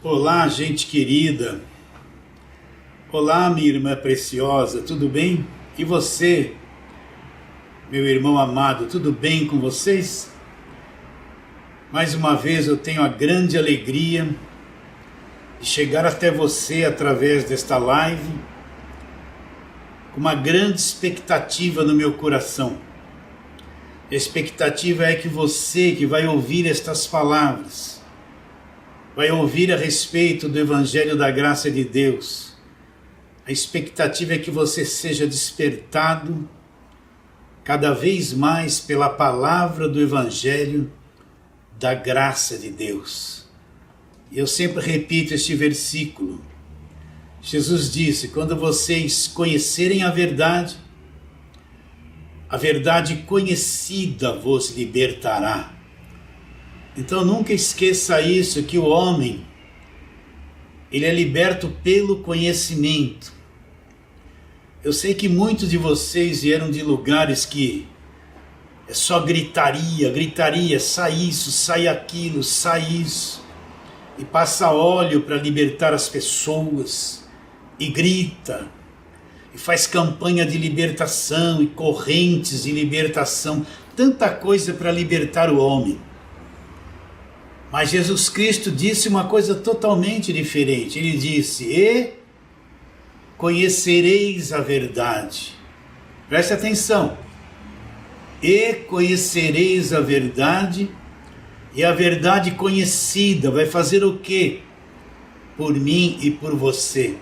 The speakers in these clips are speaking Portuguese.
Olá, gente querida. Olá, minha irmã preciosa, tudo bem? E você, meu irmão amado, tudo bem com vocês? Mais uma vez eu tenho a grande alegria de chegar até você através desta live, com uma grande expectativa no meu coração. A expectativa é que você que vai ouvir estas palavras, vai ouvir a respeito do Evangelho da Graça de Deus. A expectativa é que você seja despertado cada vez mais pela palavra do Evangelho da Graça de Deus. Eu sempre repito este versículo. Jesus disse: quando vocês conhecerem a verdade conhecida vos libertará. Então nunca esqueça isso, que o homem, ele é liberto pelo conhecimento. Eu sei que muitos de vocês vieram de lugares que é só gritaria, sai isso, sai aquilo, sai isso. E passa óleo para libertar as pessoas, e grita, e faz campanha de libertação, e correntes de libertação, tanta coisa para libertar o homem. Mas Jesus Cristo disse uma coisa totalmente diferente. Ele disse: e conhecereis a verdade. Preste atenção. E conhecereis a verdade, e a verdade conhecida vai fazer o quê? Por mim e por você.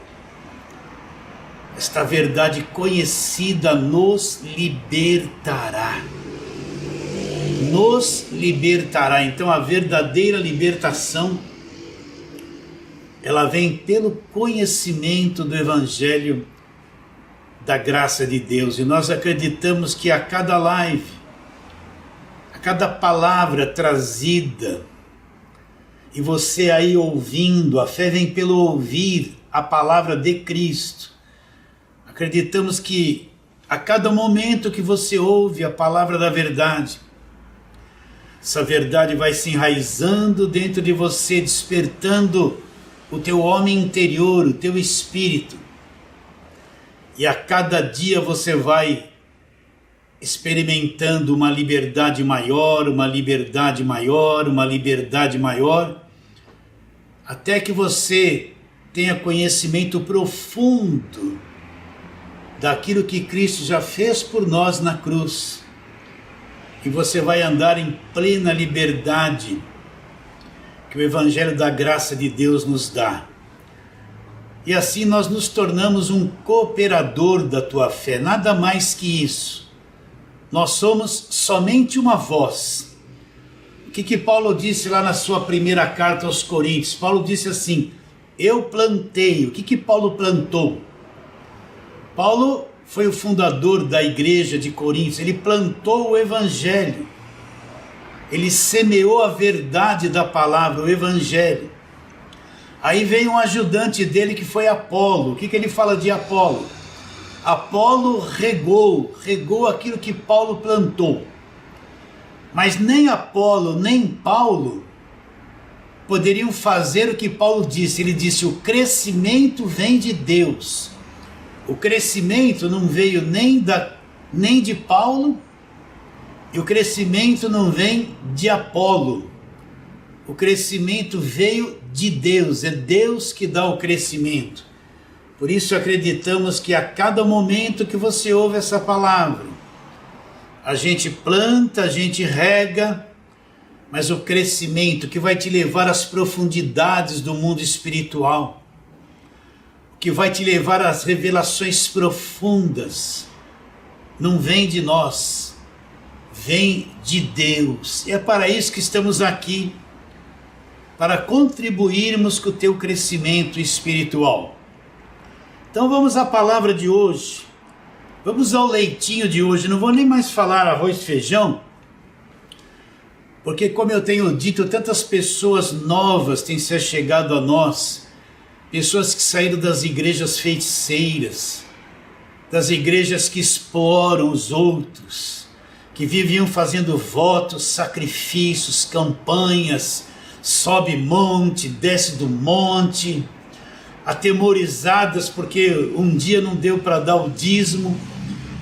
Esta verdade conhecida nos libertará. Nos libertará. Então a verdadeira libertação, ela vem pelo conhecimento do Evangelho da Graça de Deus. E nós acreditamos que a cada live, a cada palavra trazida, e você aí ouvindo, a fé vem pelo ouvir a palavra de Cristo. Acreditamos que a cada momento que você ouve a palavra da verdade, essa verdade vai se enraizando dentro de você, despertando o teu homem interior, o teu espírito. E a cada dia você vai experimentando uma liberdade maior, uma liberdade maior, uma liberdade maior, até que você tenha conhecimento profundo daquilo que Cristo já fez por nós na cruz. E você vai andar em plena liberdade que o Evangelho da Graça de Deus nos dá. E assim nós nos tornamos um cooperador da tua fé, nada mais que isso. Nós somos somente uma voz. O que Paulo disse lá na sua primeira carta aos Coríntios? Paulo disse assim: eu plantei. O que Paulo plantou? Paulo foi o fundador da igreja de Coríntios. Ele plantou o Evangelho. Ele semeou a verdade da palavra, o Evangelho. Aí veio um ajudante dele que foi Apolo. O que ele fala de Apolo? Apolo regou aquilo que Paulo plantou. Mas nem Apolo, nem Paulo poderiam fazer o que Paulo disse. Ele disse: o crescimento vem de Deus. O crescimento não veio nem de Paulo, e o crescimento não vem de Apolo. O crescimento veio de Deus, é Deus que dá o crescimento. Por isso acreditamos que a cada momento que você ouve essa palavra, a gente planta, a gente rega, mas o crescimento que vai te levar às profundidades do mundo espiritual, que vai te levar às revelações profundas, não vem de nós, vem de Deus. E é para isso que estamos aqui, para contribuirmos com o teu crescimento espiritual. Então vamos à palavra de hoje, vamos ao leitinho de hoje. Não vou nem mais falar arroz e feijão, porque, como eu tenho dito, tantas pessoas novas têm se chegado a nós, pessoas que saíram das igrejas feiticeiras, das igrejas que exploram os outros, que viviam fazendo votos, sacrifícios, campanhas, sobe monte, desce do monte, atemorizadas porque um dia não deu para dar o dízimo.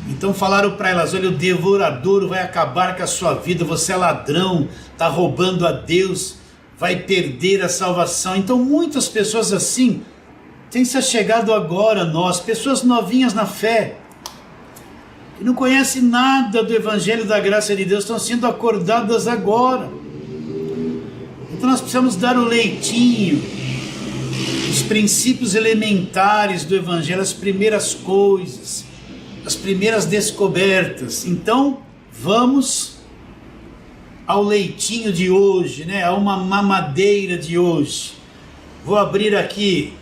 Então falaram para elas: olha, o devorador vai acabar com a sua vida, você é ladrão, está roubando a Deus, vai perder a salvação. Então muitas pessoas assim têm se achegado agora a nós, pessoas novinhas na fé, que não conhecem nada do Evangelho da graça de Deus, estão sendo acordadas agora. Então nós precisamos dar o leitinho, os princípios elementares do Evangelho, as primeiras coisas, as primeiras descobertas. Então vamos ao leitinho de hoje, né? A uma mamadeira de hoje. Vou abrir aqui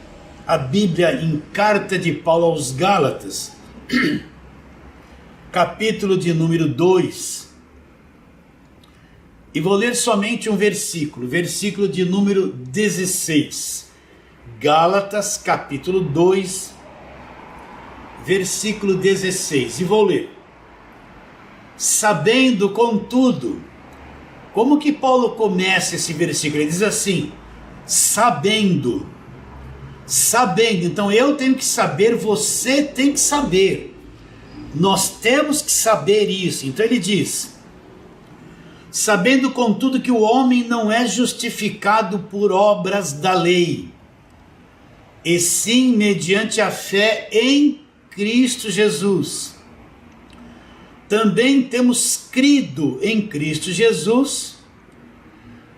a Bíblia em carta de Paulo aos Gálatas, capítulo de número 2, e vou ler somente um versículo de número 16. Gálatas, capítulo 2, versículo 16, e vou ler: sabendo, contudo. Como que Paulo começa esse versículo? Ele diz assim: sabendo, então eu tenho que saber, você tem que saber, nós temos que saber isso. Então ele diz: sabendo contudo que o homem não é justificado por obras da lei, e sim mediante a fé em Cristo Jesus. Também temos crido em Cristo Jesus,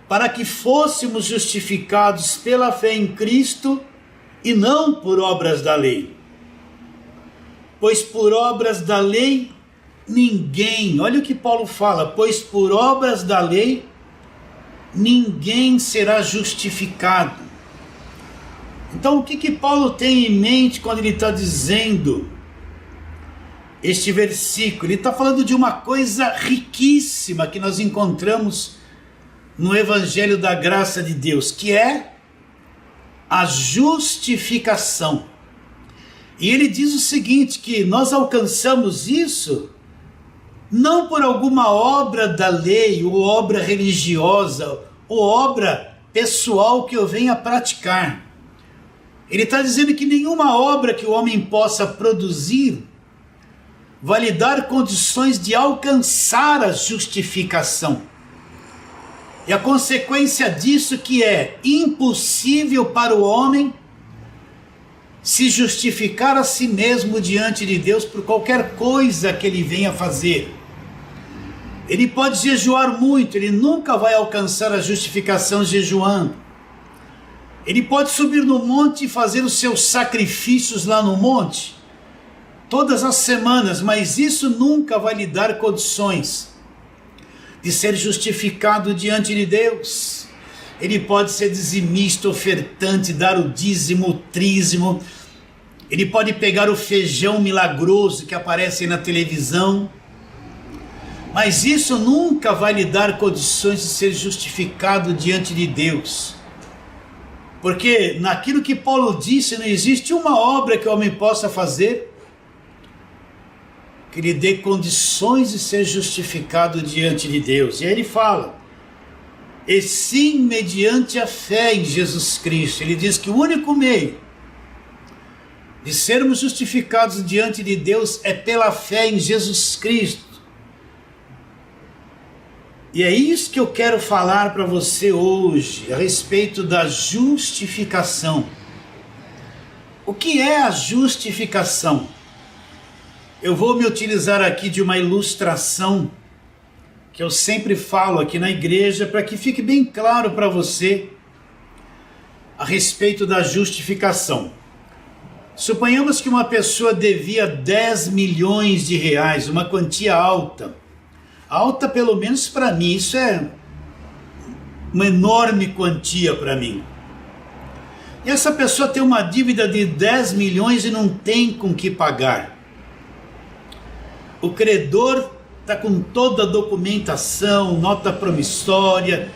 para que fôssemos justificados pela fé em Cristo e não por obras da lei. Pois por obras da lei ninguém, olha o que Paulo fala, pois por obras da lei ninguém será justificado. Então o que Paulo tem em mente quando ele está dizendo este versículo? Ele está falando de uma coisa riquíssima que nós encontramos no Evangelho da graça de Deus, que é a justificação. E ele diz o seguinte, que nós alcançamos isso não por alguma obra da lei, ou obra religiosa, ou obra pessoal que eu venha praticar. Ele está dizendo que nenhuma obra que o homem possa produzir vai lhe dar condições de alcançar a justificação. E a consequência disso que é impossível para o homem se justificar a si mesmo diante de Deus por qualquer coisa que ele venha fazer. Ele pode jejuar muito, ele nunca vai alcançar a justificação jejuando. Ele pode subir no monte e fazer os seus sacrifícios lá no monte, todas as semanas, mas isso nunca vai lhe dar condições de ser justificado diante de Deus. Ele pode ser dizimista, ofertante, dar o dízimo, o trízimo, ele pode pegar o feijão milagroso que aparece aí na televisão, mas isso nunca vai lhe dar condições de ser justificado diante de Deus. Porque naquilo que Paulo disse, não existe uma obra que o homem possa fazer que lhe dê condições de ser justificado diante de Deus. E aí ele fala: e sim mediante a fé em Jesus Cristo. Ele diz que o único meio de sermos justificados diante de Deus é pela fé em Jesus Cristo. E é isso que eu quero falar para você hoje, a respeito da justificação. O que é a justificação? Eu vou me utilizar aqui de uma ilustração que eu sempre falo aqui na igreja, para que fique bem claro para você a respeito da justificação. Suponhamos que uma pessoa devia 10 milhões de reais, uma quantia alta. Alta pelo menos para mim, isso é uma enorme quantia para mim. E essa pessoa tem uma dívida de 10 milhões e não tem com que pagar. O credor está com toda a documentação, nota promissória.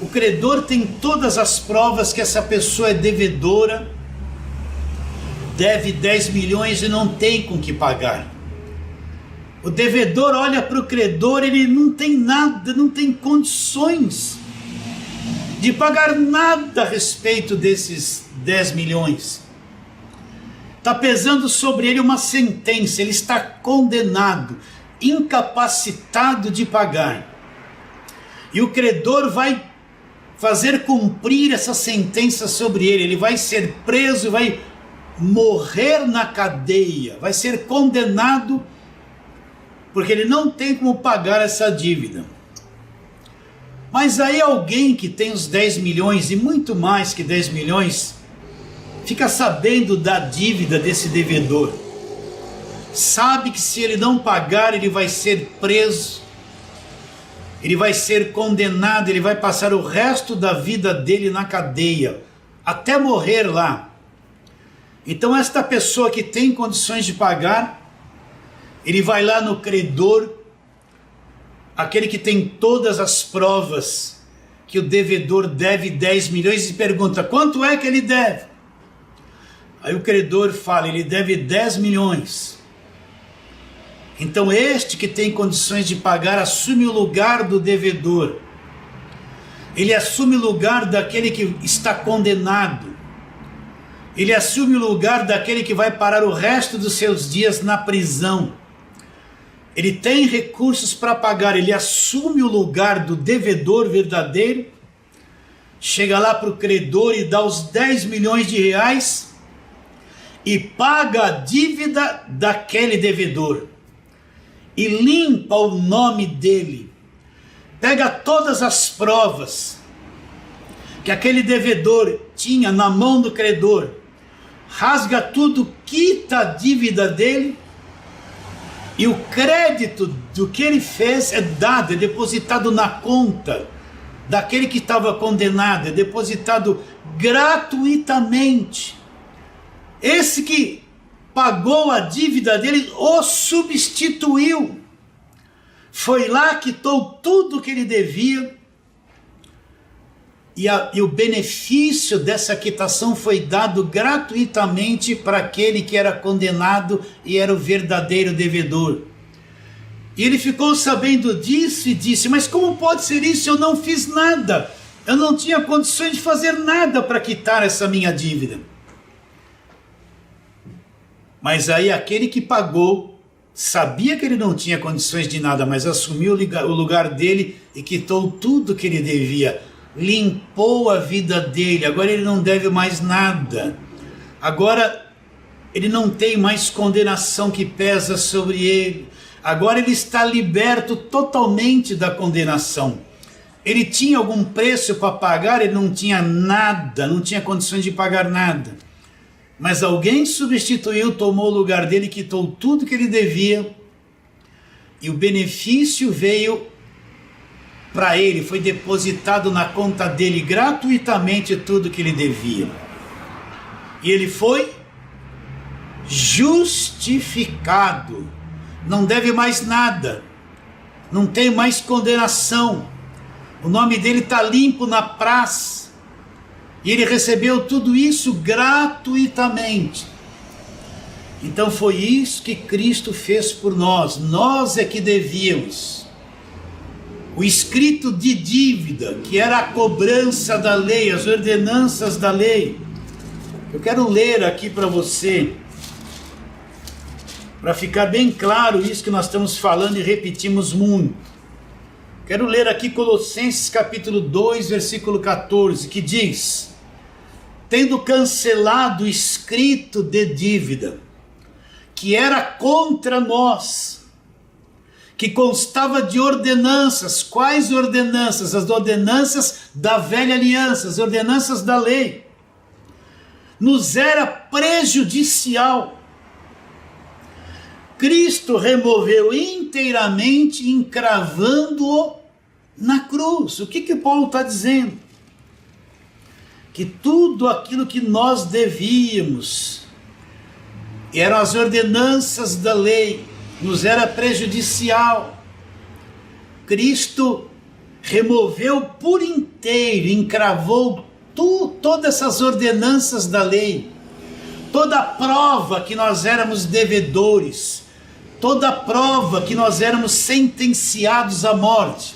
O credor tem todas as provas que essa pessoa é devedora, deve 10 milhões e não tem com que pagar. O devedor olha para o credor, ele não tem nada, não tem condições de pagar nada a respeito desses 10 milhões. Está pesando sobre ele uma sentença, ele está condenado, incapacitado de pagar. E o credor vai fazer cumprir essa sentença sobre ele, ele vai ser preso, vai morrer na cadeia, vai ser condenado, porque ele não tem como pagar essa dívida. Mas aí alguém que tem os 10 milhões e muito mais que 10 milhões, fica sabendo da dívida desse devedor. Sabe que se ele não pagar, ele vai ser preso, ele vai ser condenado, ele vai passar o resto da vida dele na cadeia, até morrer lá. Então esta pessoa que tem condições de pagar, ele vai lá no credor, aquele que tem todas as provas que o devedor deve 10 milhões e pergunta, quanto é que ele deve? Aí o credor fala, ele deve 10 milhões. Então este que tem condições de pagar assume o lugar do devedor. Ele assume o lugar daquele que está condenado. Ele assume o lugar daquele que vai parar o resto dos seus dias na prisão. Ele tem recursos para pagar, ele assume o lugar do devedor verdadeiro, chega lá para o credor e dá os 10 milhões de reais e paga a dívida daquele devedor. E limpa o nome dele, pega todas as provas que aquele devedor tinha na mão do credor, rasga tudo, quita a dívida dele, e o crédito do que ele fez é dado, é depositado na conta daquele que estava condenado, é depositado gratuitamente. Esse que pagou a dívida dele, o substituiu. Foi lá, quitou tudo que ele devia, e o benefício dessa quitação foi dado gratuitamente para aquele que era condenado e era o verdadeiro devedor. E ele ficou sabendo disso e disse, mas como pode ser isso? Eu não fiz nada, eu não tinha condições de fazer nada para quitar essa minha dívida. Mas aí aquele que pagou, sabia que ele não tinha condições de nada, mas assumiu o lugar dele e quitou tudo que ele devia, limpou a vida dele, agora ele não deve mais nada, agora ele não tem mais condenação que pesa sobre ele, agora ele está liberto totalmente da condenação. Ele tinha algum preço para pagar, ele não tinha nada, não tinha condições de pagar nada, mas alguém substituiu, tomou o lugar dele, quitou tudo que ele devia, e o benefício veio para ele, foi depositado na conta dele gratuitamente tudo que ele devia. E ele foi justificado. Não deve mais nada. Não tem mais condenação. O nome dele está limpo na praça. E ele recebeu tudo isso gratuitamente. Então foi isso que Cristo fez por nós. Nós é que devíamos. O escrito de dívida, que era a cobrança da lei, as ordenanças da lei. Eu quero ler aqui para você, para ficar bem claro isso que nós estamos falando e repetimos muito. Quero ler aqui Colossenses capítulo 2, versículo 14, que diz, tendo cancelado o escrito de dívida, que era contra nós, que constava de ordenanças. Quais ordenanças? As ordenanças da velha aliança, as ordenanças da lei. Nos era prejudicial. Cristo removeu inteiramente, encravando-o na cruz. O que Paulo está dizendo? Que tudo aquilo que nós devíamos, eram as ordenanças da lei, nos era prejudicial. Cristo removeu por inteiro, encravou todas essas ordenanças da lei, toda a prova que nós éramos devedores, toda a prova que nós éramos sentenciados à morte.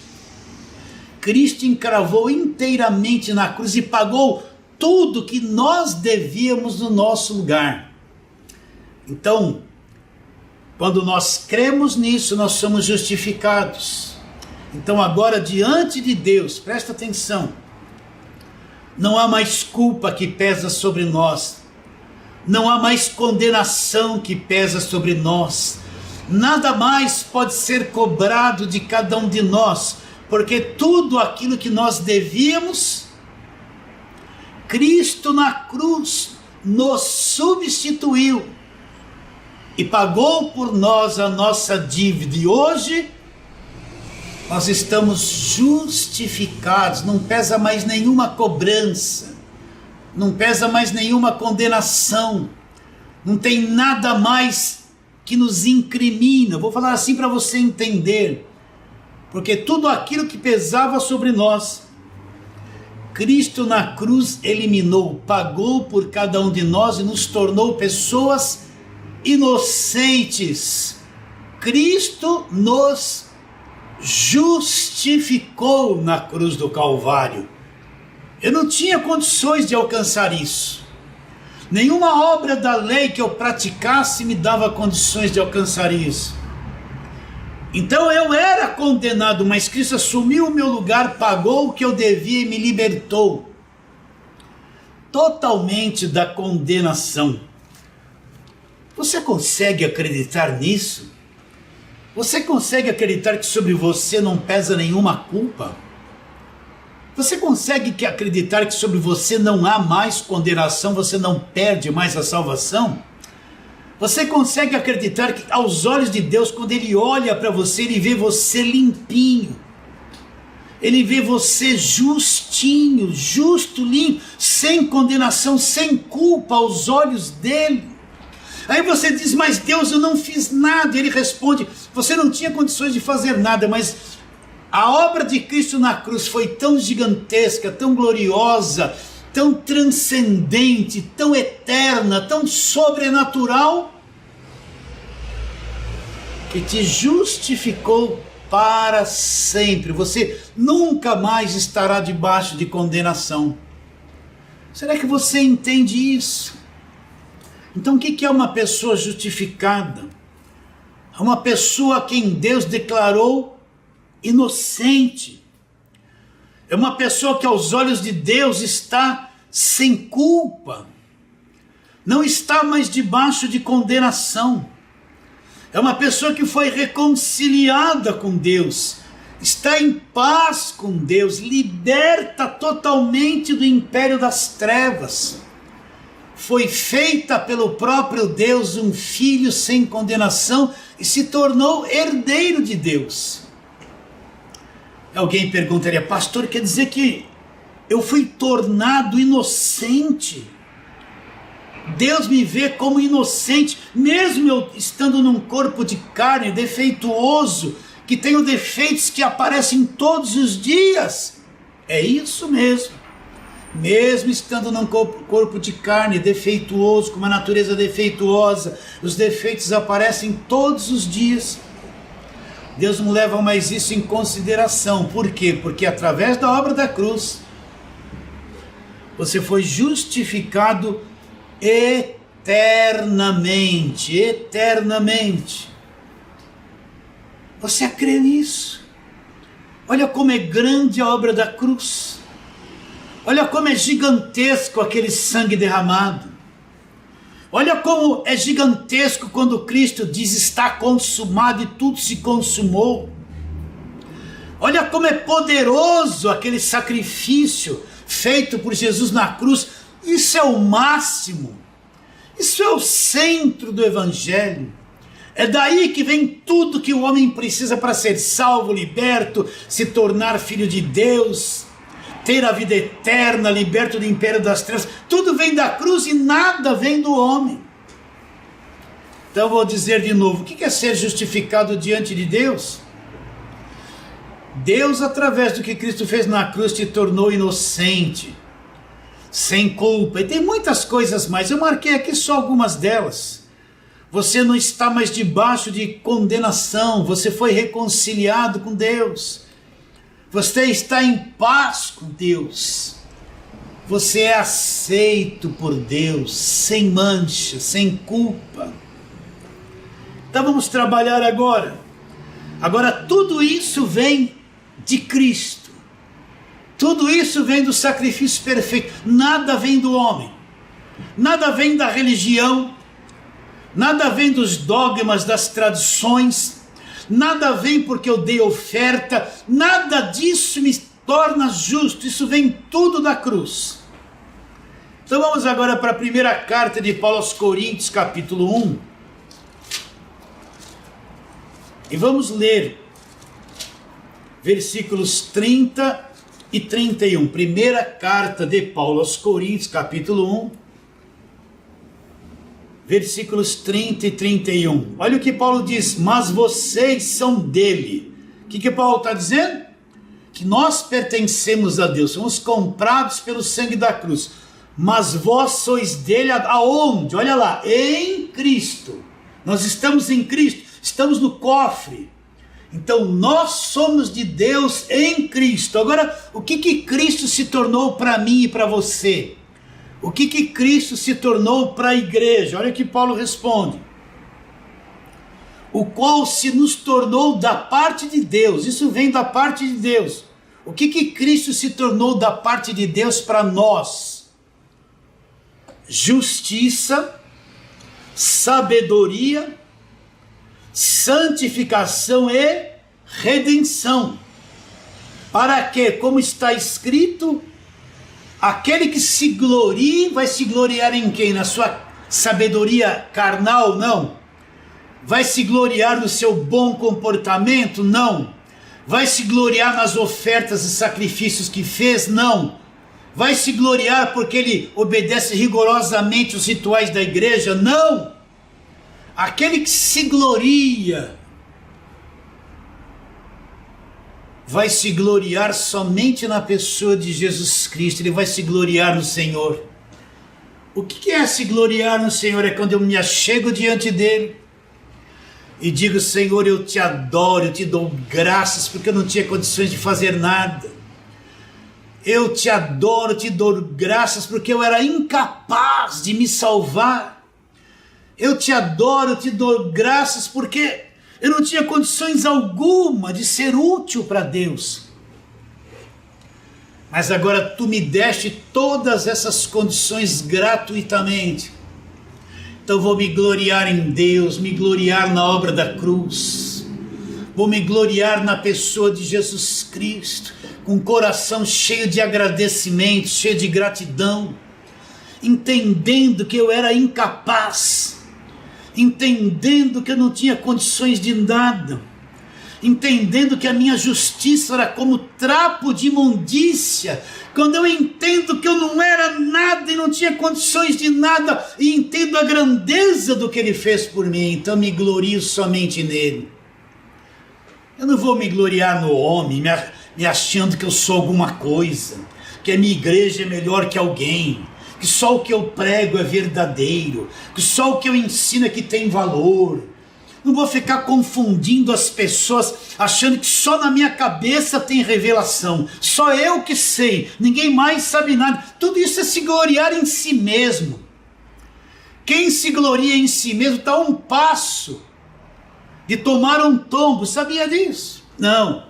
Cristo encravou inteiramente na cruz e pagou tudo que nós devíamos no nosso lugar. Então, quando nós cremos nisso, nós somos justificados. Então agora diante de Deus, presta atenção, não há mais culpa que pesa sobre nós, não há mais condenação que pesa sobre nós, nada mais pode ser cobrado de cada um de nós, porque tudo aquilo que nós devíamos, Cristo na cruz nos substituiu e pagou por nós a nossa dívida, e hoje nós estamos justificados, não pesa mais nenhuma cobrança, não pesa mais nenhuma condenação, não tem nada mais que nos incrimina. Vou falar assim para você entender, porque tudo aquilo que pesava sobre nós, Cristo na cruz eliminou, pagou por cada um de nós e nos tornou pessoas inocentes. Cristo nos justificou na cruz do Calvário. Eu não tinha condições de alcançar isso. Nenhuma obra da lei que eu praticasse me dava condições de alcançar isso. Então eu era condenado, mas Cristo assumiu o meu lugar, pagou o que eu devia e me libertou totalmente da condenação. Você consegue acreditar nisso? Você consegue acreditar que sobre você não pesa nenhuma culpa? Você consegue acreditar que sobre você não há mais condenação, você não perde mais a salvação? Você consegue acreditar que aos olhos de Deus, quando Ele olha para você, Ele vê você limpinho, Ele vê você justinho, justo, limpo, sem condenação, sem culpa aos olhos dEle? Aí você diz, mas Deus, eu não fiz nada. Ele responde, você não tinha condições de fazer nada, mas a obra de Cristo na cruz foi tão gigantesca, tão gloriosa, tão transcendente, tão eterna, tão sobrenatural, que te justificou para sempre. Você nunca mais estará debaixo de condenação. Será que você entende isso? Então o que é uma pessoa justificada? É uma pessoa a quem Deus declarou inocente. É uma pessoa que aos olhos de Deus está sem culpa. Não está mais debaixo de condenação. É uma pessoa que foi reconciliada com Deus. Está em paz com Deus. Liberta totalmente do império das trevas. Foi feita pelo próprio Deus um filho sem condenação e se tornou herdeiro de Deus. Alguém perguntaria, pastor, quer dizer que eu fui tornado inocente? Deus me vê como inocente, mesmo eu estando num corpo de carne defeituoso, que tenho defeitos que aparecem todos os dias? É isso mesmo. Mesmo estando num corpo de carne defeituoso, com uma natureza defeituosa, os defeitos aparecem todos os dias. Deus não leva mais isso em consideração. Por quê? Porque através da obra da cruz, você foi justificado eternamente. Eternamente. Você crê nisso? Olha como é grande a obra da cruz. Olha como é gigantesco aquele sangue derramado. Olha como é gigantesco quando Cristo diz está consumado e tudo se consumou. Olha como é poderoso aquele sacrifício feito por Jesus na cruz. Isso é o máximo. Isso é o centro do Evangelho. É daí que vem tudo que o homem precisa para ser salvo, liberto, se tornar filho de Deus, ter a vida eterna, liberto do império das trevas. Tudo vem da cruz e nada vem do homem. Então eu vou dizer de novo, o que é ser justificado diante de Deus? Deus, através do que Cristo fez na cruz, te tornou inocente, sem culpa. E tem muitas coisas mais, eu marquei aqui só algumas delas. Você não está mais debaixo de condenação, você foi reconciliado com Deus. Você está em paz com Deus. Você é aceito por Deus, sem mancha, sem culpa. Então vamos trabalhar agora. Agora tudo isso vem de Cristo. Tudo isso vem do sacrifício perfeito. Nada vem do homem. Nada vem da religião. Nada vem dos dogmas, das tradições. Nada vem porque eu dei oferta. Nada disso me torna justo. Isso vem tudo da cruz. Então vamos agora para a primeira carta de Paulo aos Coríntios, capítulo 1. E vamos ler versículos 30 e 31. Primeira carta de Paulo aos Coríntios, capítulo 1, versículos 30 e 31. Olha o que Paulo diz: mas vocês são dele. O que Paulo está dizendo? Que nós pertencemos a Deus, somos comprados pelo sangue da cruz. Mas vós sois dele aonde? Olha lá, em Cristo. Nós estamos em Cristo. Estamos no cofre. Então nós somos de Deus em Cristo. Agora, o que Cristo se tornou para mim e para você? O que Cristo se tornou para a igreja? Olha o que Paulo responde: o qual se nos tornou da parte de Deus. Isso vem da parte de Deus. O que Cristo se tornou da parte de Deus para nós? Justiça, sabedoria, santificação e redenção. Para que, como está escrito, aquele que se glorie, vai se gloriar em quem? Na sua sabedoria carnal? Não. Vai se gloriar no seu bom comportamento? Não. Vai se gloriar nas ofertas e sacrifícios que fez? Não. Vai se gloriar porque ele obedece rigorosamente os rituais da igreja? Não. Aquele que se gloria vai se gloriar somente na pessoa de Jesus Cristo. Ele vai se gloriar no Senhor. O que é se gloriar no Senhor? É quando eu me achego diante dele e digo: Senhor, eu te adoro, eu te dou graças porque eu não tinha condições de fazer nada. Eu te adoro, te dou graças porque eu era incapaz de me salvar. Eu te adoro, te dou graças porque eu não tinha condições alguma de ser útil para Deus. Mas agora tu me deste todas essas condições gratuitamente. Então vou me gloriar em Deus, me gloriar na obra da cruz. Vou me gloriar na pessoa de Jesus Cristo, com o coração cheio de agradecimento, cheio de gratidão, entendendo que eu era incapaz, entendendo que eu não tinha condições de nada, entendendo que a minha justiça era como trapo de imundícia. Quando eu entendo que eu não era nada e não tinha condições de nada, e entendo a grandeza do que ele fez por mim, então me glorio somente nele. Eu não vou me gloriar no homem, me achando que eu sou alguma coisa, que a minha igreja é melhor que alguém, que só o que eu prego é verdadeiro, que só o que eu ensino é que tem valor. Não vou ficar confundindo as pessoas, achando que só na minha cabeça tem revelação, só eu que sei, ninguém mais sabe nada. Tudo isso é se gloriar em si mesmo. Quem se gloria em si mesmo está a um passo de tomar um tombo. Sabia disso? Não.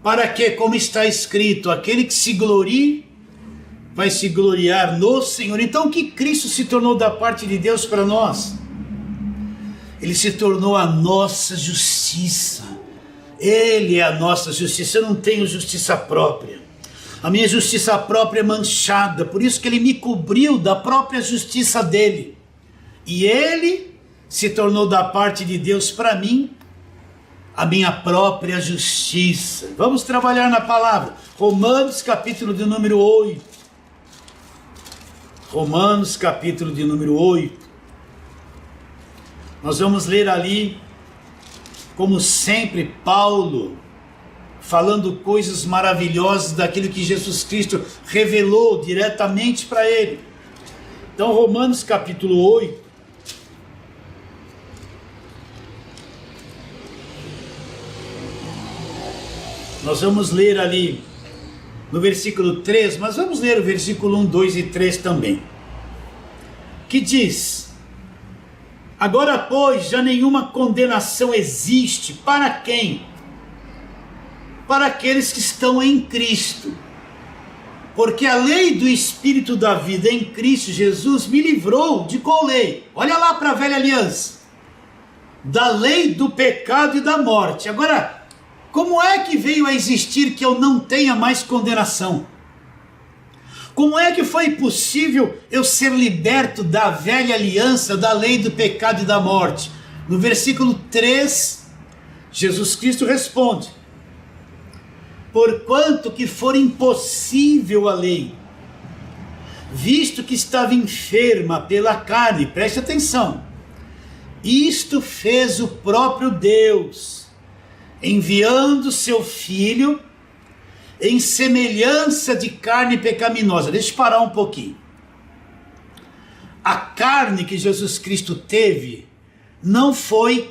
Para que, como está escrito, aquele que se glorie vai se gloriar no Senhor. Então o que Cristo se tornou da parte de Deus para nós? Ele se tornou a nossa justiça. Ele é a nossa justiça. Eu não tenho justiça própria. A minha justiça própria é manchada. Por isso que ele me cobriu da própria justiça dele. E ele se tornou da parte de Deus para mim a minha própria justiça. Vamos trabalhar na palavra. Romanos capítulo de número 8. Romanos capítulo de número 8. Nós vamos ler ali, como sempre, Paulo falando coisas maravilhosas daquilo que Jesus Cristo revelou diretamente para ele. Então, Romanos capítulo 8. Nós vamos ler ali no versículo 3, mas vamos ler o versículo 1, 2 e 3 também. Que diz: agora, pois, já nenhuma condenação existe. Para quem? Para aqueles que estão em Cristo. Porque a lei do Espírito da vida em Cristo Jesus me livrou de qual lei? Olha lá para a velha aliança. Da lei do pecado e da morte. Agora, como é que veio a existir que eu não tenha mais condenação? Como é que foi possível eu ser liberto da velha aliança, da lei do pecado e da morte? No versículo 3, Jesus Cristo responde: porquanto que for impossível a lei, visto que estava enferma pela carne, preste atenção, isto fez o próprio Deus, enviando seu Filho em semelhança de carne pecaminosa. Deixa eu parar um pouquinho. A carne que Jesus Cristo teve não foi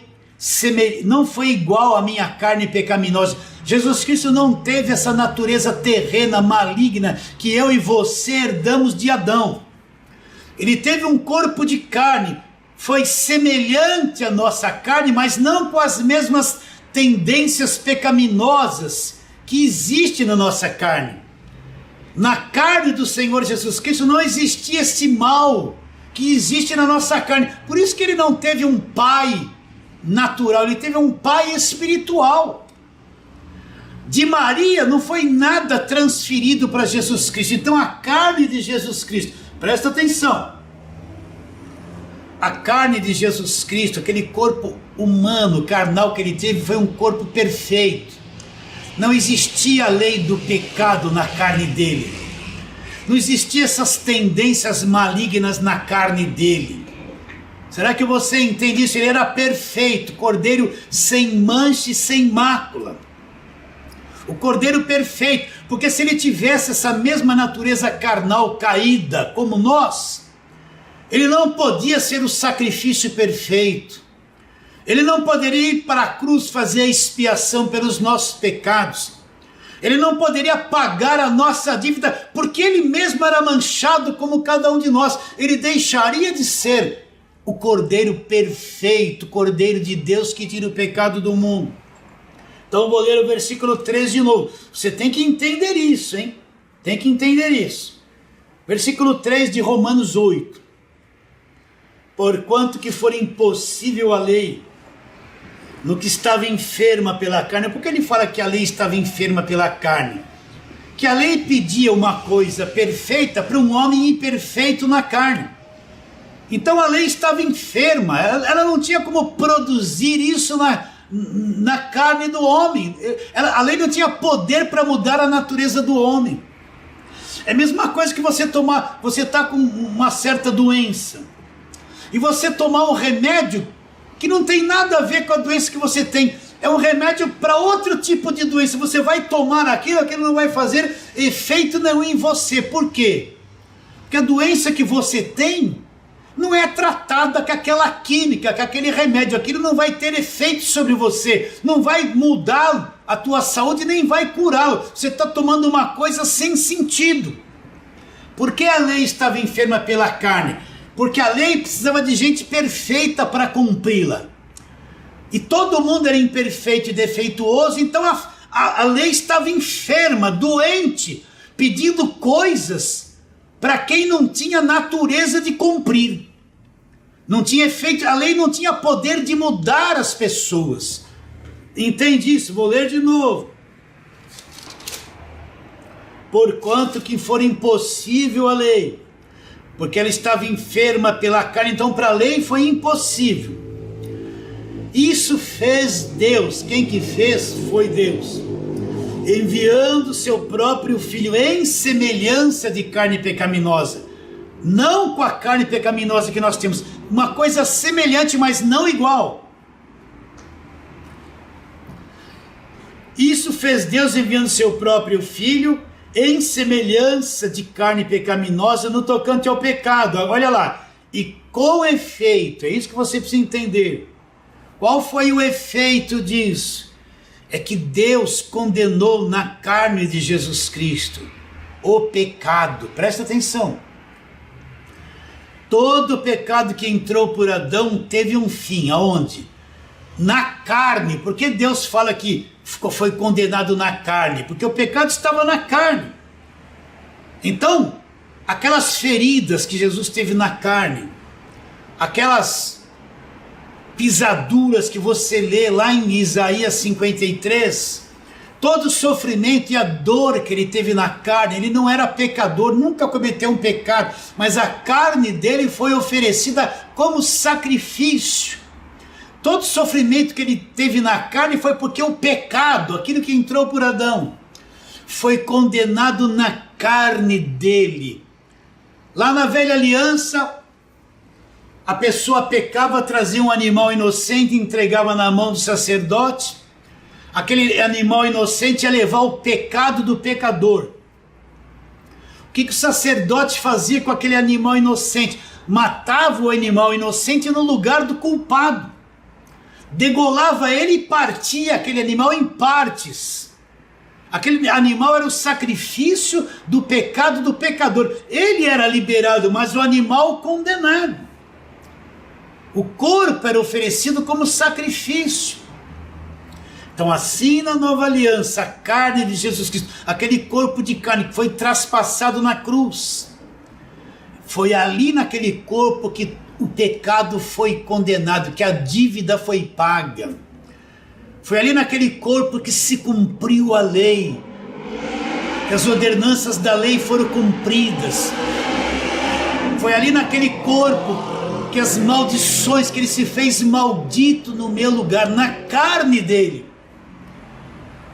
igual à minha carne pecaminosa. Jesus Cristo não teve essa natureza terrena, maligna, que eu e você herdamos de Adão. Ele teve um corpo de carne, foi semelhante à nossa carne, mas não com as mesmas tendências pecaminosas que existem na nossa carne. Na carne do Senhor Jesus Cristo não existia esse mal que existe na nossa carne. Por isso que ele não teve um pai natural, ele teve um pai espiritual. De Maria não foi nada transferido para Jesus Cristo. Então a carne de Jesus Cristo, presta atenção, a carne de Jesus Cristo, aquele corpo humano, carnal que ele teve, foi um corpo perfeito. Não existia a lei do pecado na carne dele. Não existiam essas tendências malignas na carne dele. Será que você entende isso? Ele era perfeito, cordeiro sem mancha e sem mácula. O cordeiro perfeito, porque se ele tivesse essa mesma natureza carnal caída como nós, ele não podia ser o sacrifício perfeito. Ele não poderia ir para a cruz fazer a expiação pelos nossos pecados. Ele não poderia pagar a nossa dívida, porque ele mesmo era manchado como cada um de nós. Ele deixaria de ser o cordeiro perfeito, cordeiro de Deus que tira o pecado do mundo. Então eu vou ler o versículo 3 de novo. Você tem que entender isso, hein? Tem que entender isso. Versículo 3 de Romanos 8. Porquanto que for impossível a lei, no que estava enferma pela carne. Por que ele fala que a lei estava enferma pela carne? Que a lei pedia uma coisa perfeita para um homem imperfeito na carne. Então a lei estava enferma, ela não tinha como produzir isso na carne do homem. A lei não tinha poder para mudar a natureza do homem. É a mesma coisa que você está com uma certa doença, e você tomar um remédio que não tem nada a ver com a doença que você tem. É um remédio para outro tipo de doença. Você vai tomar aquilo não vai fazer efeito nenhum em você. Por quê? Porque a doença que você tem não é tratada com aquela química, com aquele remédio. Aquilo não vai ter efeito sobre você, não vai mudar a tua saúde, nem vai curá-lo. Você está tomando uma coisa sem sentido. Por que a lei estava enferma pela carne? Porque a lei precisava de gente perfeita para cumpri-la. E todo mundo era imperfeito e defeituoso, então a lei estava enferma, doente, pedindo coisas para quem não tinha natureza de cumprir. Não tinha efeito, a lei não tinha poder de mudar as pessoas. Entende isso? Vou ler de novo. Porquanto que for impossível a lei, porque ela estava enferma pela carne, então para a lei foi impossível. Isso fez Deus. Quem que fez foi Deus, enviando seu próprio Filho em semelhança de carne pecaminosa, não com a carne pecaminosa que nós temos, uma coisa semelhante, mas não igual. Isso fez Deus enviando seu próprio Filho em semelhança de carne pecaminosa no tocante ao pecado. Olha lá, e com efeito, é isso que você precisa entender. Qual foi o efeito disso? é que Deus condenou na carne de Jesus Cristo o pecado. Presta atenção. Todo pecado que entrou por Adão teve um fim. Aonde? Na carne. Por que Deus fala que foi condenado na carne? Porque o pecado estava na carne. Então, aquelas feridas que Jesus teve na carne, aquelas pisaduras que você lê lá em Isaías 53, todo o sofrimento e a dor que ele teve na carne, ele não era pecador, nunca cometeu um pecado, mas a carne dele foi oferecida como sacrifício. Todo o sofrimento que ele teve na carne foi porque o pecado, aquilo que entrou por Adão, foi condenado na carne dele. Lá na velha aliança, a pessoa pecava, trazia um animal inocente, entregava na mão do sacerdote. Aquele animal inocente ia levar o pecado do pecador. O que o sacerdote fazia com aquele animal inocente? Matava o animal inocente no lugar do culpado. Degolava ele e partia aquele animal em partes. Aquele animal era o sacrifício do pecado do pecador. Ele era liberado, mas o animal condenado. O corpo era oferecido como sacrifício. Então assim na nova aliança, a carne de Jesus Cristo, aquele corpo de carne que foi traspassado na cruz, foi ali naquele corpo que o pecado foi condenado, que a dívida foi paga. Foi ali naquele corpo que se cumpriu a lei, que as ordenanças da lei foram cumpridas. Foi ali naquele corpo que as maldições, que ele se fez maldito no meu lugar, na carne dele.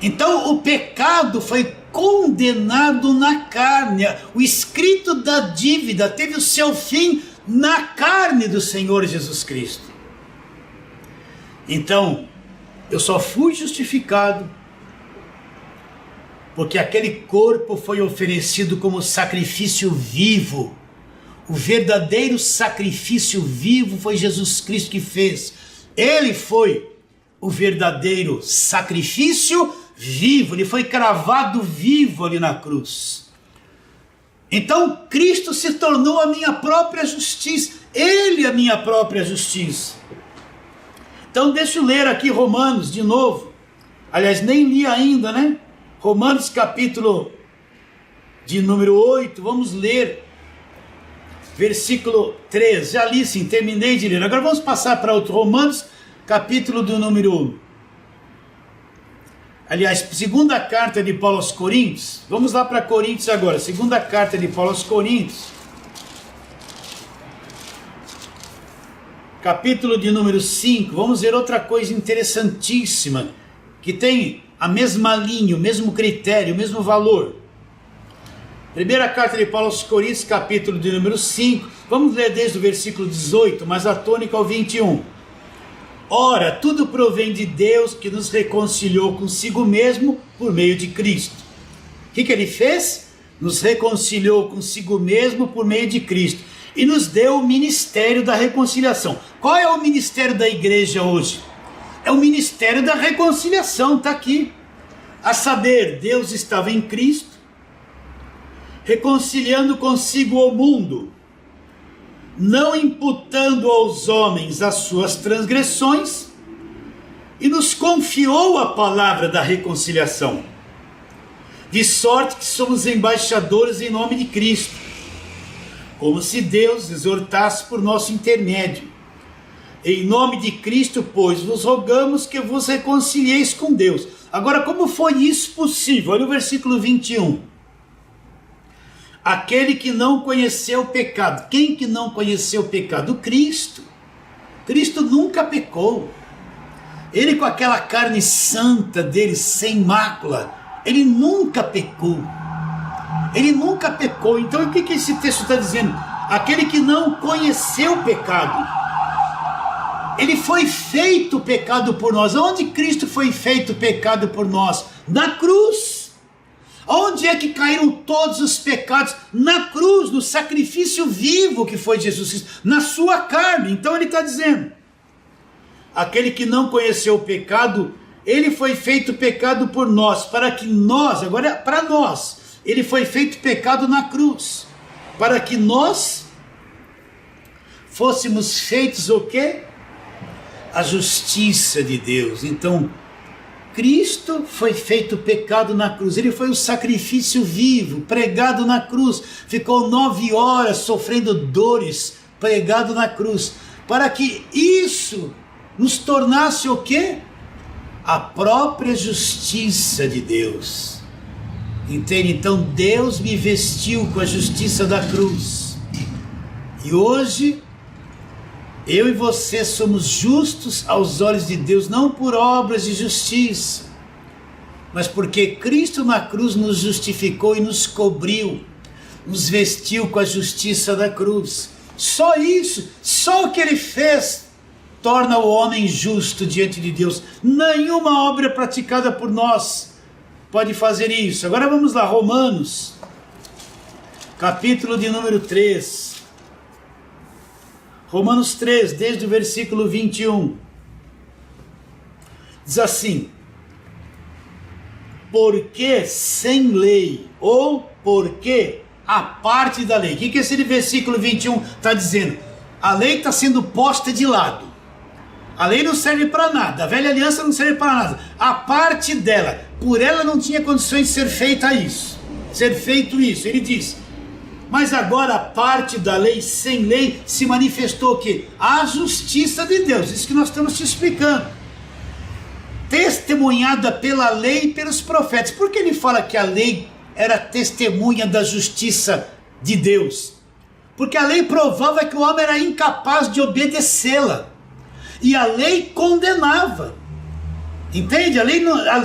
Então o pecado foi condenado na carne. O escrito da dívida teve o seu fim na carne do Senhor Jesus Cristo. Então, eu só fui justificado porque aquele corpo foi oferecido como sacrifício vivo. O verdadeiro sacrifício vivo foi Jesus Cristo que fez. Ele foi o verdadeiro sacrifício vivo. Ele foi cravado vivo ali na cruz. Então Cristo se tornou a minha própria justiça. Ele é a minha própria justiça. Então deixa eu ler aqui Romanos de novo. Aliás, nem li ainda, né? Romanos capítulo de número 8. Vamos ler. Versículo 13, já li sim, terminei de ler. Agora vamos passar para outro, Romanos, capítulo do número... Aliás, segunda carta de Paulo aos Coríntios. Vamos lá para Coríntios agora, segunda carta de Paulo aos Coríntios. Capítulo de número 5, vamos ver outra coisa interessantíssima, que tem a mesma linha, o mesmo critério, o mesmo valor. Primeira carta de Paulo aos Coríntios, capítulo de número 5, vamos ler desde o versículo 18, mas a tônica ao 21. Ora, tudo provém de Deus, que nos reconciliou consigo mesmo por meio de Cristo. O que ele fez? Nos reconciliou consigo mesmo por meio de Cristo e nos deu o ministério da reconciliação. Qual é o ministério da igreja hoje? É o ministério da reconciliação, está aqui. A saber, Deus estava em Cristo, reconciliando consigo o mundo, não imputando aos homens as suas transgressões, e nos confiou a palavra da reconciliação, de sorte que somos embaixadores em nome de Cristo, como se Deus exortasse por nosso intermédio. Em nome de Cristo, pois, vos rogamos que vos reconcilieis com Deus. Agora, como foi isso possível? Olha o versículo 21. Aquele que não conheceu o pecado. Quem que não conheceu o pecado? Cristo. Cristo nunca pecou. Ele, com aquela carne santa dele, sem mácula, ele nunca pecou. Ele nunca pecou. Então o que esse texto está dizendo? Aquele que não conheceu o pecado. Ele foi feito pecado por nós. Onde Cristo foi feito pecado por nós? Na cruz. Onde é que caíram todos os pecados? Na cruz, no sacrifício vivo que foi Jesus Cristo, na sua carne. Então ele está dizendo, aquele que não conheceu o pecado, ele foi feito pecado por nós, para que nós, agora é para nós, ele foi feito pecado na cruz, para que nós fôssemos feitos o quê? A justiça de Deus. Então, Cristo foi feito pecado na cruz, ele foi o sacrifício vivo, pregado na cruz, ficou 9 horas sofrendo dores, pregado na cruz, para que isso nos tornasse o quê? A própria justiça de Deus. Entende? Então Deus me vestiu com a justiça da cruz, e hoje eu e você somos justos aos olhos de Deus, não por obras de justiça, mas porque Cristo na cruz nos justificou e nos cobriu, nos vestiu com a justiça da cruz. Só isso, só o que ele fez torna o homem justo diante de Deus. Nenhuma obra praticada por nós pode fazer isso. Agora vamos lá, Romanos, capítulo de número 3. Romanos 3, desde o versículo 21, diz assim: porque sem lei, ou porque a parte da lei. O que esse versículo 21 está dizendo? A lei está sendo posta de lado, a lei não serve para nada, a velha aliança não serve para nada, a parte dela, por ela não tinha condições de ser feito isso. Ele diz: mas agora a parte da lei, sem lei, se manifestou o quê? A justiça de Deus. Isso que nós estamos te explicando. Testemunhada pela lei e pelos profetas. Por que ele fala que a lei era testemunha da justiça de Deus? Porque a lei provava que o homem era incapaz de obedecê-la. E a lei condenava. Entende?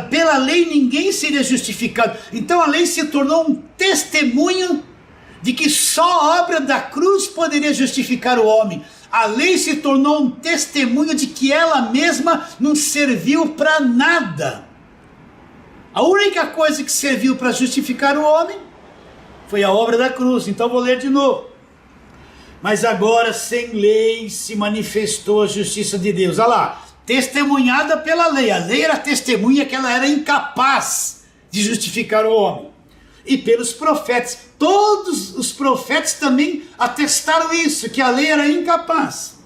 Pela lei ninguém seria justificado. Então a lei se tornou um testemunho de que só a obra da cruz poderia justificar o homem. A lei se tornou um testemunho de que ela mesma não serviu para nada. A única coisa que serviu para justificar o homem foi a obra da cruz. Então vou ler de novo. Mas agora sem lei se manifestou a justiça de Deus. Olha lá, testemunhada pela lei. A lei era testemunha que ela era incapaz de justificar o homem. E pelos profetas, todos os profetas também atestaram isso, que a lei era incapaz.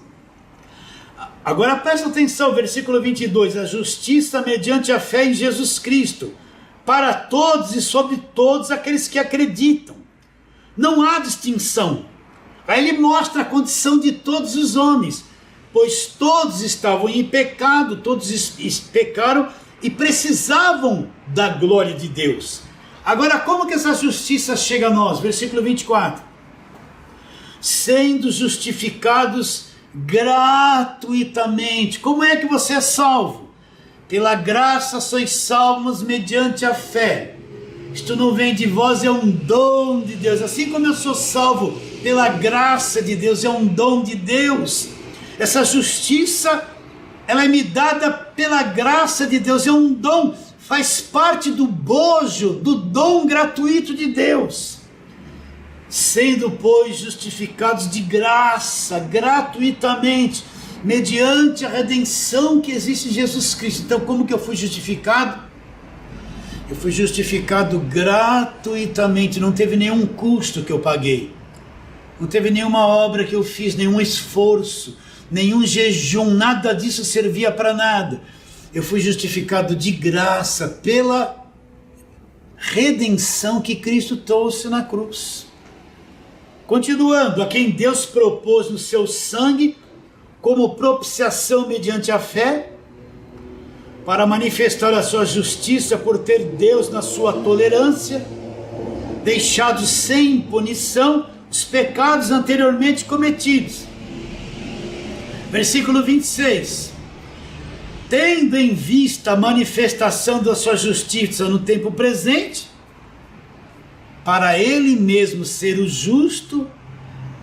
Agora presta atenção, versículo 22, a justiça mediante a fé em Jesus Cristo, para todos e sobre todos aqueles que acreditam. Não há distinção. Aí ele mostra a condição de todos os homens, pois todos estavam em pecado, todos pecaram e precisavam da glória de Deus. Agora, como que essa justiça chega a nós? Versículo 24. Sendo justificados gratuitamente. Como é que você é salvo? Pela graça sois salvos mediante a fé. Isto não vem de vós, é um dom de Deus. Assim como eu sou salvo pela graça de Deus, é um dom de Deus. Essa justiça, ela é me dada pela graça de Deus, é um dom. Faz parte do bojo, do dom gratuito de Deus. Sendo, pois, justificados de graça, gratuitamente, mediante a redenção que existe em Jesus Cristo. Então, como que eu fui justificado? Eu fui justificado gratuitamente, não teve nenhum custo que eu paguei. Não teve nenhuma obra que eu fiz, nenhum esforço, nenhum jejum, nada disso servia para nada. Eu fui justificado de graça pela redenção que Cristo trouxe na cruz. Continuando, a quem Deus propôs no seu sangue como propiciação mediante a fé, para manifestar a sua justiça por ter Deus na sua tolerância, deixado sem punição os pecados anteriormente cometidos. Versículo 26. Tendo em vista a manifestação da sua justiça no tempo presente, para ele mesmo ser o justo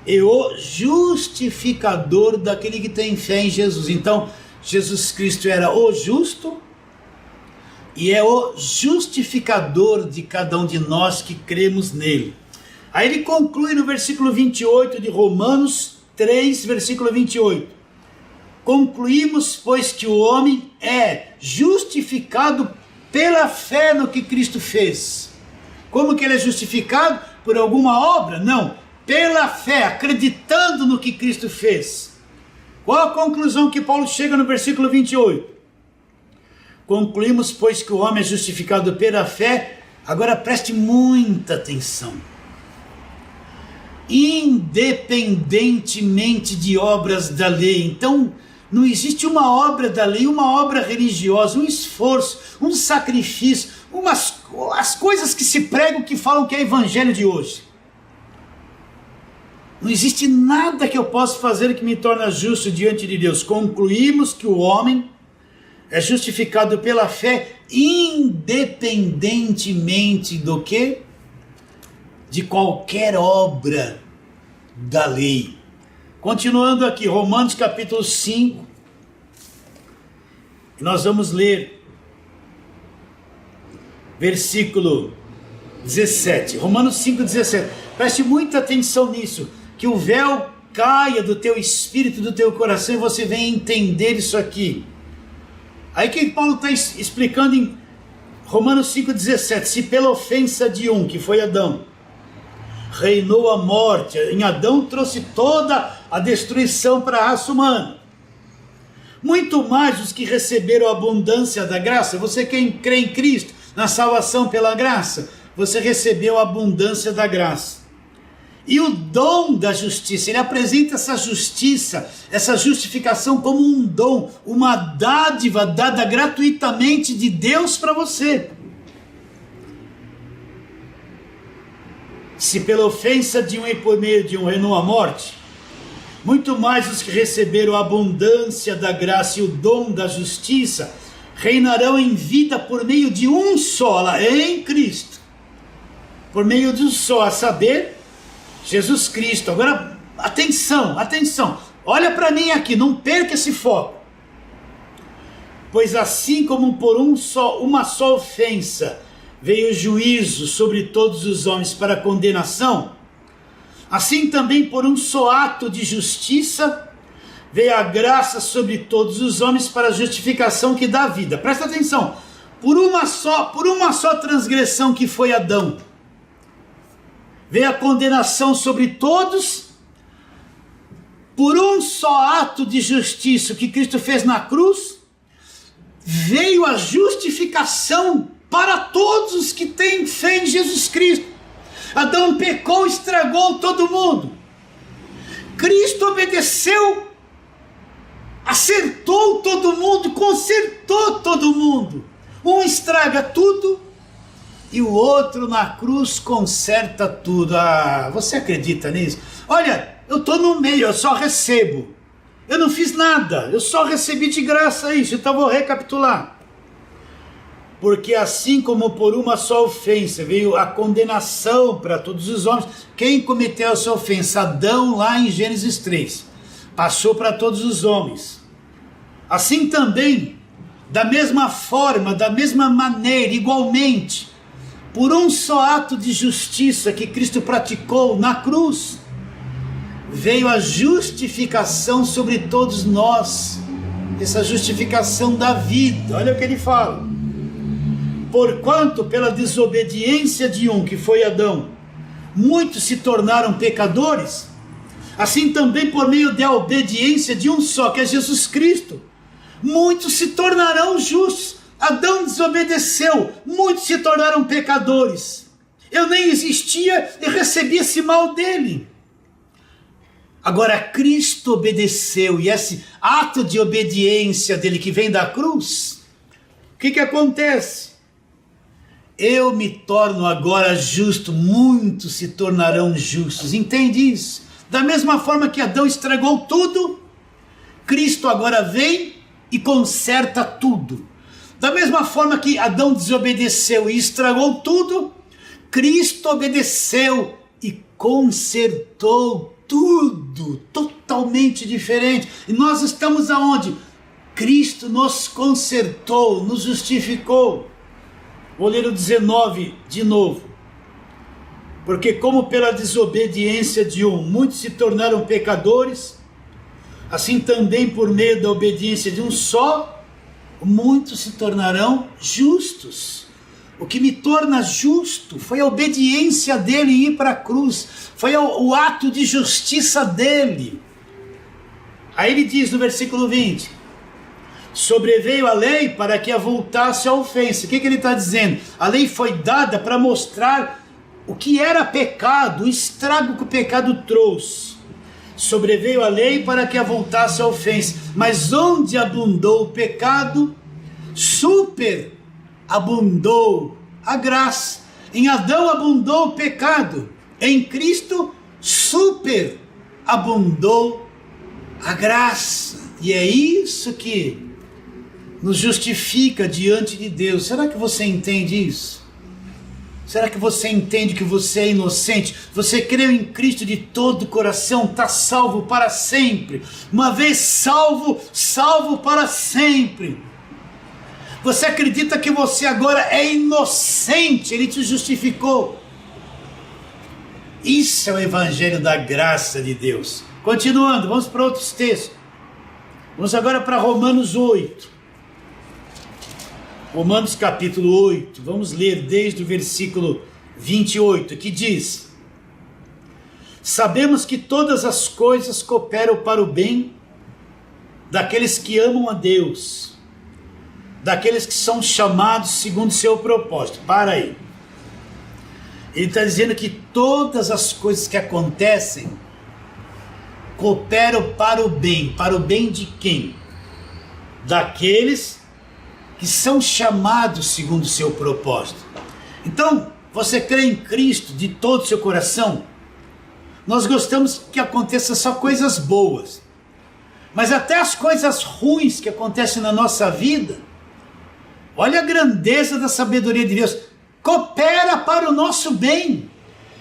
e o justificador daquele que tem fé em Jesus. Então, Jesus Cristo era o justo e é o justificador de cada um de nós que cremos nele. Aí ele conclui no versículo 28 de Romanos 3, versículo 28. Concluímos, pois, que o homem é justificado pela fé no que Cristo fez. Como que ele é justificado? Por alguma obra? Não. Pela fé, acreditando no que Cristo fez. Qual a conclusão que Paulo chega no versículo 28? Concluímos, pois, que o homem é justificado pela fé. Agora preste muita atenção. Independentemente de obras da lei. Então, não existe uma obra da lei, uma obra religiosa, um esforço, um sacrifício, as coisas que se pregam que falam que é evangelho de hoje. Não existe nada que eu possa fazer que me torne justo diante de Deus. Concluímos que o homem é justificado pela fé, independentemente do quê? De qualquer obra da lei. Continuando aqui, Romanos capítulo 5, nós vamos ler versículo 17. Romanos 5, 17. Preste muita atenção nisso, que o véu caia do teu espírito, do teu coração, e você venha entender isso aqui. Aí que Paulo está explicando em Romanos 5, 17. Se pela ofensa de um, que foi Adão, reinou a morte, em Adão trouxe toda a destruição para a raça humana, muito mais os que receberam a abundância da graça. Você quem crê em Cristo, na salvação pela graça, você recebeu a abundância da graça. E o dom da justiça, ele apresenta essa justiça, essa justificação como um dom, uma dádiva dada gratuitamente de Deus para você. Se pela ofensa de um e por meio de um reinou a morte, muito mais os que receberam a abundância da graça e o dom da justiça reinarão em vida por meio de um só, lá em Cristo. Por meio de um só, a saber, Jesus Cristo. Agora, atenção, olha para mim aqui, não perca esse foco. Pois assim como por uma só ofensa veio o juízo sobre todos os homens para condenação, assim também por um só ato de justiça veio a graça sobre todos os homens para a justificação que dá vida. Presta atenção, por uma só transgressão que foi Adão, veio a condenação sobre todos. Por um só ato de justiça que Cristo fez na cruz, veio a justificação para todos os que têm fé em Jesus Cristo. Adão pecou, estragou todo mundo. Cristo obedeceu, acertou todo mundo, consertou todo mundo. Um estraga tudo e o outro na cruz conserta tudo. Ah, você acredita nisso? Olha, eu estou no meio, eu só recebo. Eu não fiz nada, eu só recebi de graça isso. Então vou recapitular. Porque assim como por uma só ofensa veio a condenação para todos os homens, quem cometeu essa ofensa? Adão, lá em Gênesis 3, passou para todos os homens. Assim também, da mesma forma, da mesma maneira, igualmente, por um só ato de justiça que Cristo praticou na cruz, veio a justificação sobre todos nós, essa justificação da vida. Olha o que ele fala. Porquanto pela desobediência de um, que foi Adão, muitos se tornaram pecadores, assim também por meio da obediência de um só, que é Jesus Cristo, muitos se tornarão justos. Adão desobedeceu, muitos se tornaram pecadores. Eu nem existia e recebi esse mal dele. Agora Cristo obedeceu, e esse ato de obediência dele que vem da cruz, o que acontece? Eu me torno agora justo, muitos se tornarão justos. Entende isso? Da mesma forma que Adão estragou tudo, Cristo agora vem e conserta tudo. Da mesma forma que Adão desobedeceu e estragou tudo, Cristo obedeceu e consertou tudo, totalmente diferente. E nós estamos aonde? Cristo nos consertou, nos justificou. Vou ler o 19 de novo. Porque como pela desobediência de um, muitos se tornaram pecadores, assim também por meio da obediência de um só, muitos se tornarão justos. O que me torna justo foi a obediência dele em ir para a cruz, foi o ato de justiça dele. Aí ele diz no versículo 20, sobreveio a lei para que avultasse a ofensa. O que ele está dizendo? A lei foi dada para mostrar o que era pecado, o estrago que o pecado trouxe. Sobreveio a lei para que avultasse a ofensa, mas onde abundou o pecado, superabundou a graça. Em Adão abundou o pecado, em Cristo superabundou a graça. E é isso que nos justifica diante de Deus. Será que você entende isso? Será que você entende que você é inocente? Você creu em Cristo de todo o coração, está salvo para sempre. Uma vez salvo, salvo para sempre. Você acredita que você agora é inocente? Ele te justificou. Isso é o evangelho da graça de Deus. Continuando, vamos para outros textos. Vamos agora para Romanos 8. Romanos capítulo 8, vamos ler desde o versículo 28, que diz: sabemos que todas as coisas cooperam para o bem daqueles que amam a Deus, daqueles que são chamados segundo seu propósito. Para aí. Ele está dizendo que todas as coisas que acontecem cooperam para o bem de quem? Daqueles que são chamados segundo o seu propósito. Então, você crê em Cristo de todo o seu coração? Nós gostamos que aconteça só coisas boas, mas até as coisas ruins que acontecem na nossa vida, olha a grandeza da sabedoria de Deus, coopera para o nosso bem.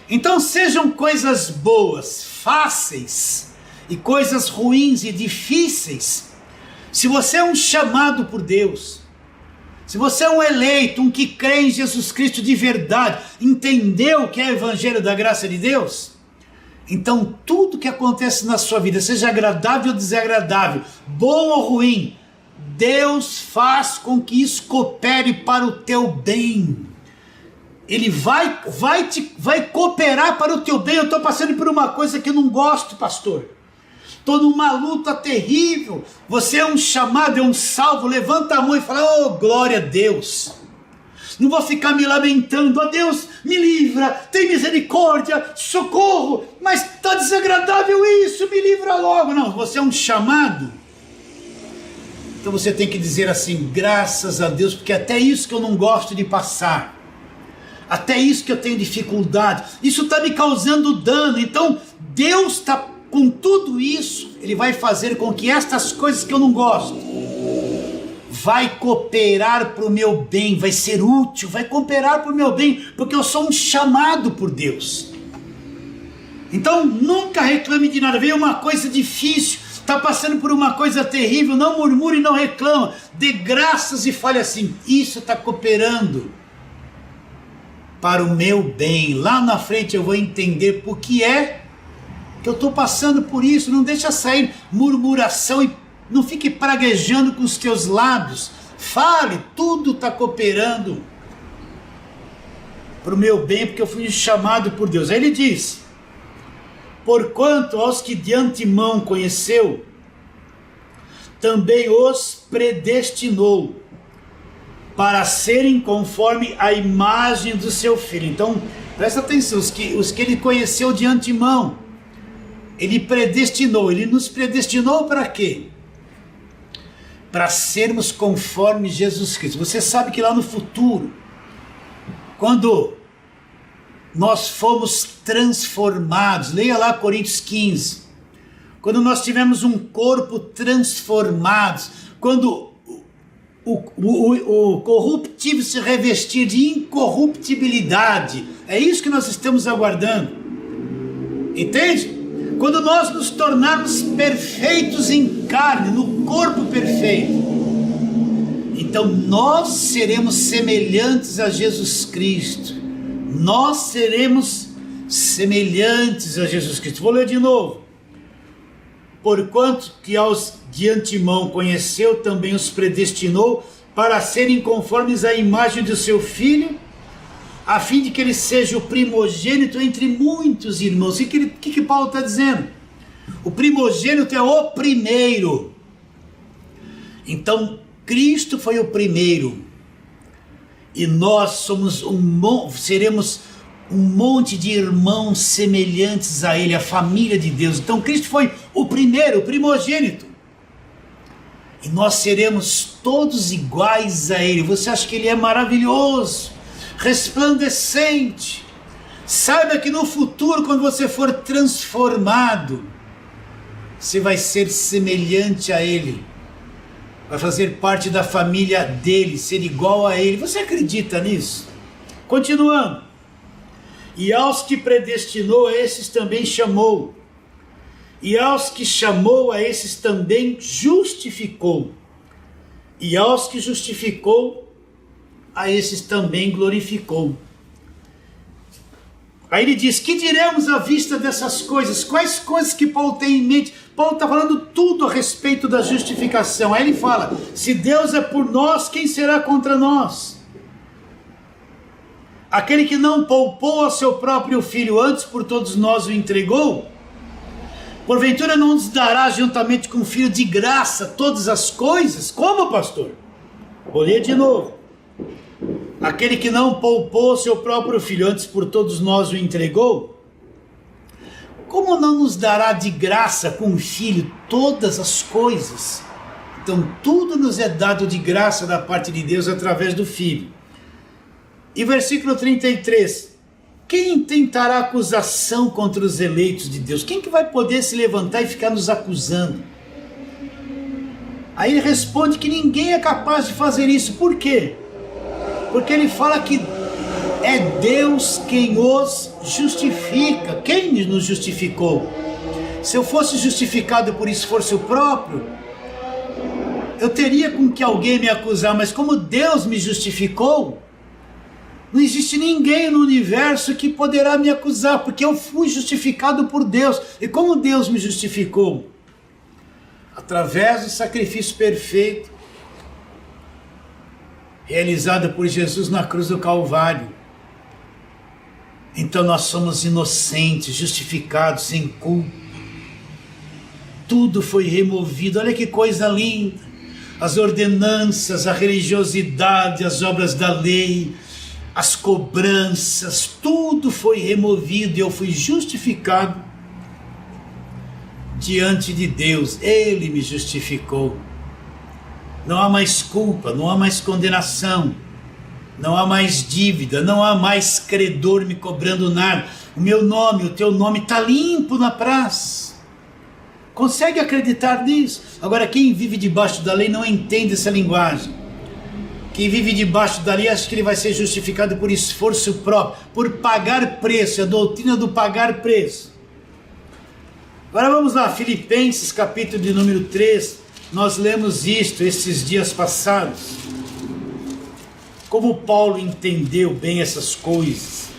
Então sejam coisas boas, fáceis, e coisas ruins e difíceis, se você é um chamado por Deus, se você é um eleito, um que crê em Jesus Cristo de verdade, entendeu o que é o evangelho da graça de Deus, então tudo que acontece na sua vida, seja agradável ou desagradável, bom ou ruim, Deus faz com que isso coopere para o teu bem. Ele vai cooperar para o teu bem. Eu estou passando por uma coisa que eu não gosto, pastor. Estou numa luta terrível. Você é um chamado, é um salvo. Levanta a mão e fala: oh, glória a Deus. Não vou ficar me lamentando. Oh, Deus, me livra, tem misericórdia, socorro. Mas está desagradável isso, me livra logo. Não, você é um chamado. Então você tem que dizer assim: graças a Deus, porque até isso que eu não gosto de passar, até isso que eu tenho dificuldade, isso está me causando dano. Então Deus está com tudo isso, Ele vai fazer com que estas coisas que eu não gosto, vai cooperar para o meu bem, vai ser útil, vai cooperar para o meu bem, porque eu sou um chamado por Deus. Então nunca reclame de nada. Veio uma coisa difícil, está passando por uma coisa terrível, não murmure, não reclama, dê graças e fale assim: isso está cooperando para o meu bem. Lá na frente eu vou entender por que é que eu estou passando por isso. Não deixa sair murmuração e não fique praguejando com os teus lábios. Fale, tudo está cooperando para o meu bem, porque eu fui chamado por Deus. Aí ele diz: porquanto aos que de antemão conheceu, também os predestinou para serem conforme a imagem do seu Filho. Então, presta atenção, os que ele conheceu de antemão, ele predestinou. Ele nos predestinou para quê? Para sermos conforme Jesus Cristo. Você sabe que lá no futuro, quando nós fomos transformados, leia lá Coríntios 15, quando nós tivemos um corpo transformado, quando o corruptível se revestir de incorruptibilidade, é isso que nós estamos aguardando, entende? Quando nós nos tornarmos perfeitos em carne, no corpo perfeito, então nós seremos semelhantes a Jesus Cristo. Nós seremos semelhantes a Jesus Cristo. Vou ler de novo. porquanto que aos de antemão conheceu, também os predestinou para serem conformes à imagem do seu Filho, a fim de que ele seja o primogênito entre muitos irmãos. O que Paulo está dizendo? O primogênito é o primeiro. Então, Cristo foi o primeiro. E nós seremos um monte de irmãos semelhantes a Ele, a família de Deus. Então, Cristo foi o primeiro, o primogênito. E nós seremos todos iguais a Ele. Você acha que Ele é maravilhoso, resplandecente? Saiba que no futuro, quando você for transformado, você vai ser semelhante a Ele, vai fazer parte da família dele, ser igual a Ele. Você acredita nisso? Continuando. E aos que predestinou, a esses também chamou. E aos que chamou, a esses também justificou. E aos que justificou, a esses também glorificou. Aí ele diz: que diremos à vista dessas coisas? Quais coisas que Paulo tem em mente? Paulo está falando tudo a respeito da justificação. Aí ele fala: se Deus é por nós, quem será contra nós? Aquele que não poupou a seu próprio Filho, antes por todos nós o entregou, porventura não nos dará juntamente com o Filho de graça todas as coisas? Como, pastor? Vou ler de novo. Aquele que não poupou seu próprio Filho, antes por todos nós o entregou, como não nos dará de graça com o Filho todas as coisas? Então tudo nos é dado de graça da parte de Deus através do Filho. E versículo 33, quem intentará acusação contra os eleitos de Deus? Quem que vai poder se levantar e ficar nos acusando? Aí ele responde que ninguém é capaz de fazer isso. Por quê? Porque ele fala que é Deus quem os justifica. Quem nos justificou? Se eu fosse justificado por esforço próprio, eu teria com que alguém me acusar, mas como Deus me justificou, não existe ninguém no universo que poderá me acusar, porque eu fui justificado por Deus. E como Deus me justificou? Através do sacrifício perfeito realizado por Jesus na cruz do Calvário. Então nós somos inocentes, justificados, sem culpa. Tudo foi removido. Olha que coisa linda. As ordenanças, a religiosidade, as obras da lei, as cobranças, tudo foi removido e eu fui justificado diante de Deus. Ele me justificou. Não há mais culpa, não há mais condenação, não há mais dívida, não há mais credor me cobrando nada. O meu nome, o teu nome está limpo na praça. Consegue acreditar nisso? Agora, quem vive debaixo da lei não entende essa linguagem. Quem vive debaixo da lei acha que ele vai ser justificado por esforço próprio, por pagar preço, a doutrina do pagar preço. Agora vamos lá, Filipenses capítulo de número 3, nós lemos isto esses dias passados. Como Paulo entendeu bem essas coisas.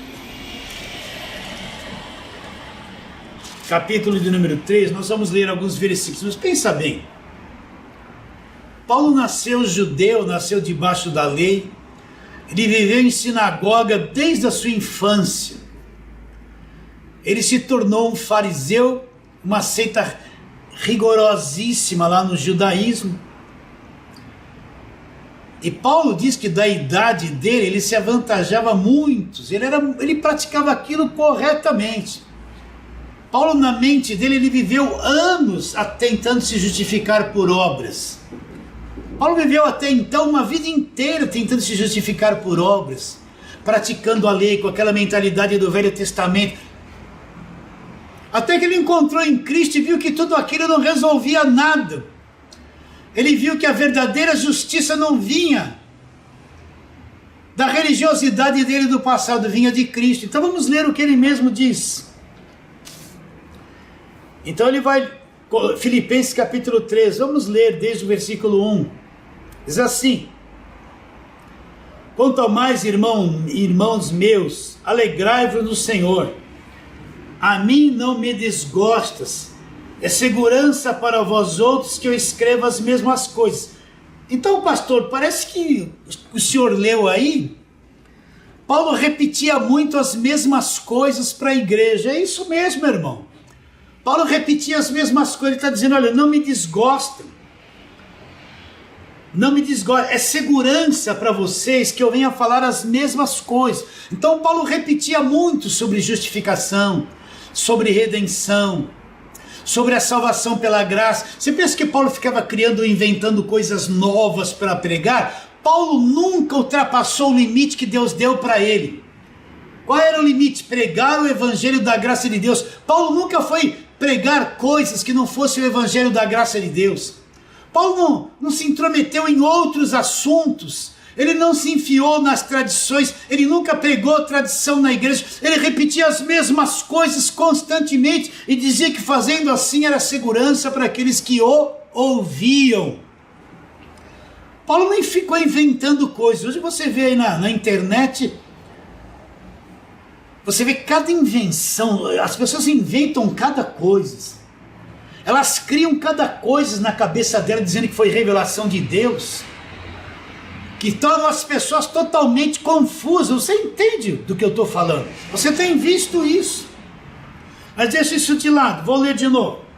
Capítulo de número 3, nós vamos ler alguns versículos, mas pensa bem. Paulo nasceu judeu, nasceu debaixo da lei, ele viveu em sinagoga desde a sua infância. Ele se tornou um fariseu, uma seita rigorosíssima lá no judaísmo. E Paulo diz que da idade dele, ele se avantajava muito, ele praticava aquilo corretamente. Paulo, na mente dele, ele viveu anos tentando se justificar por obras. Paulo viveu até então uma vida inteira tentando se justificar por obras, praticando a lei com aquela mentalidade do Velho Testamento. Até que ele encontrou em Cristo e viu que tudo aquilo não resolvia nada. Ele viu que a verdadeira justiça não vinha da religiosidade dele do passado, vinha de Cristo. Então vamos ler o que ele mesmo diz. Então ele vai, Filipenses capítulo 3, vamos ler desde o versículo 1. Diz assim: quanto ao mais, irmãos meus, alegrai-vos no Senhor. A mim não me desgostas É segurança para vós outros que eu escreva as mesmas coisas. Então, pastor, parece que o senhor leu aí, Paulo repetia muito as mesmas coisas para a igreja. É isso mesmo, irmão. Paulo repetia as mesmas coisas. Ele está dizendo, olha, não me desgostem. Não me desgostem. É segurança para vocês que eu venha falar as mesmas coisas. Então, Paulo repetia muito sobre justificação, sobre redenção, sobre a salvação pela graça. Você pensa que Paulo ficava criando, inventando coisas novas para pregar? Paulo nunca ultrapassou o limite que Deus deu para ele. Qual era o limite? Pregar o evangelho da graça de Deus. Paulo nunca foi pregar coisas que não fossem o evangelho da graça de Deus. Paulo não se intrometeu em outros assuntos. Ele não se enfiou nas tradições. Ele nunca pregou tradição na igreja. Ele repetia as mesmas coisas constantemente e dizia que fazendo assim era segurança para aqueles que o ouviam. Paulo nem ficou inventando coisas. Hoje você vê aí na internet, você vê cada invenção, as pessoas inventam cada coisa. Elas criam cada coisa na cabeça dela, dizendo que foi revelação de Deus, que tornam as pessoas totalmente confusas. Você entende do que eu estou falando? Você tem visto isso. Mas deixa isso de lado, vou ler de novo.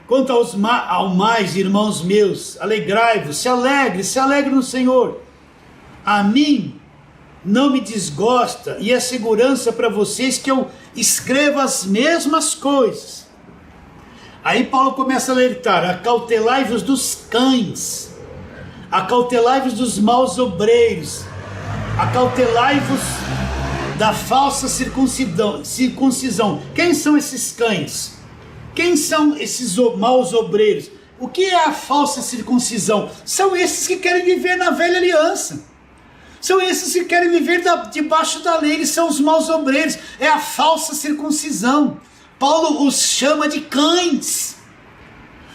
Quanto ao mais, irmãos meus, alegrai-vos, se alegre no Senhor. A mim não me desgosta e é segurança para vocês que eu escreva as mesmas coisas. Aí Paulo começa a alertar, acautelai-vos dos cães, acautelai-vos dos maus obreiros, acautelai-vos da falsa circuncisão. Quem são esses cães? Quem são esses maus obreiros? O que é a falsa circuncisão? São esses que querem viver na velha aliança. São esses que querem viver debaixo da lei. Eles são os maus obreiros. É a falsa circuncisão. Paulo os chama de cães.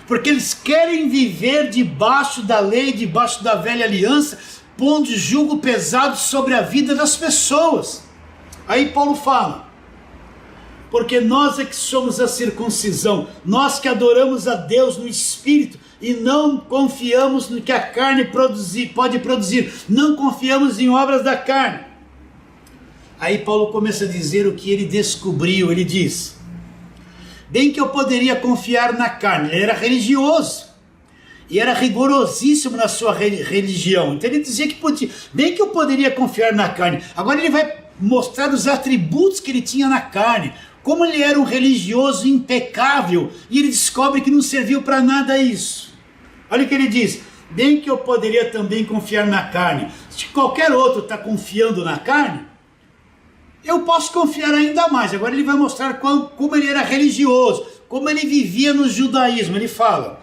Porque eles querem viver debaixo da lei, debaixo da velha aliança, pondo jugo pesado sobre a vida das pessoas. Aí Paulo fala, porque nós é que somos a circuncisão, nós que adoramos a Deus no Espírito e não confiamos no que a carne pode produzir, não confiamos em obras da carne. Aí Paulo começa a dizer o que ele descobriu. Ele diz, bem que eu poderia confiar na carne. Ele era religioso e era rigorosíssimo na sua religião, então ele dizia que podia, bem que eu poderia confiar na carne. Agora ele vai mostrar os atributos que ele tinha na carne, como ele era um religioso impecável, e ele descobre que não serviu para nada isso. Olha o que ele diz, bem que eu poderia também confiar na carne. Se qualquer outro está confiando na carne, eu posso confiar ainda mais. Agora ele vai mostrar como ele era religioso, como ele vivia no judaísmo. Ele fala,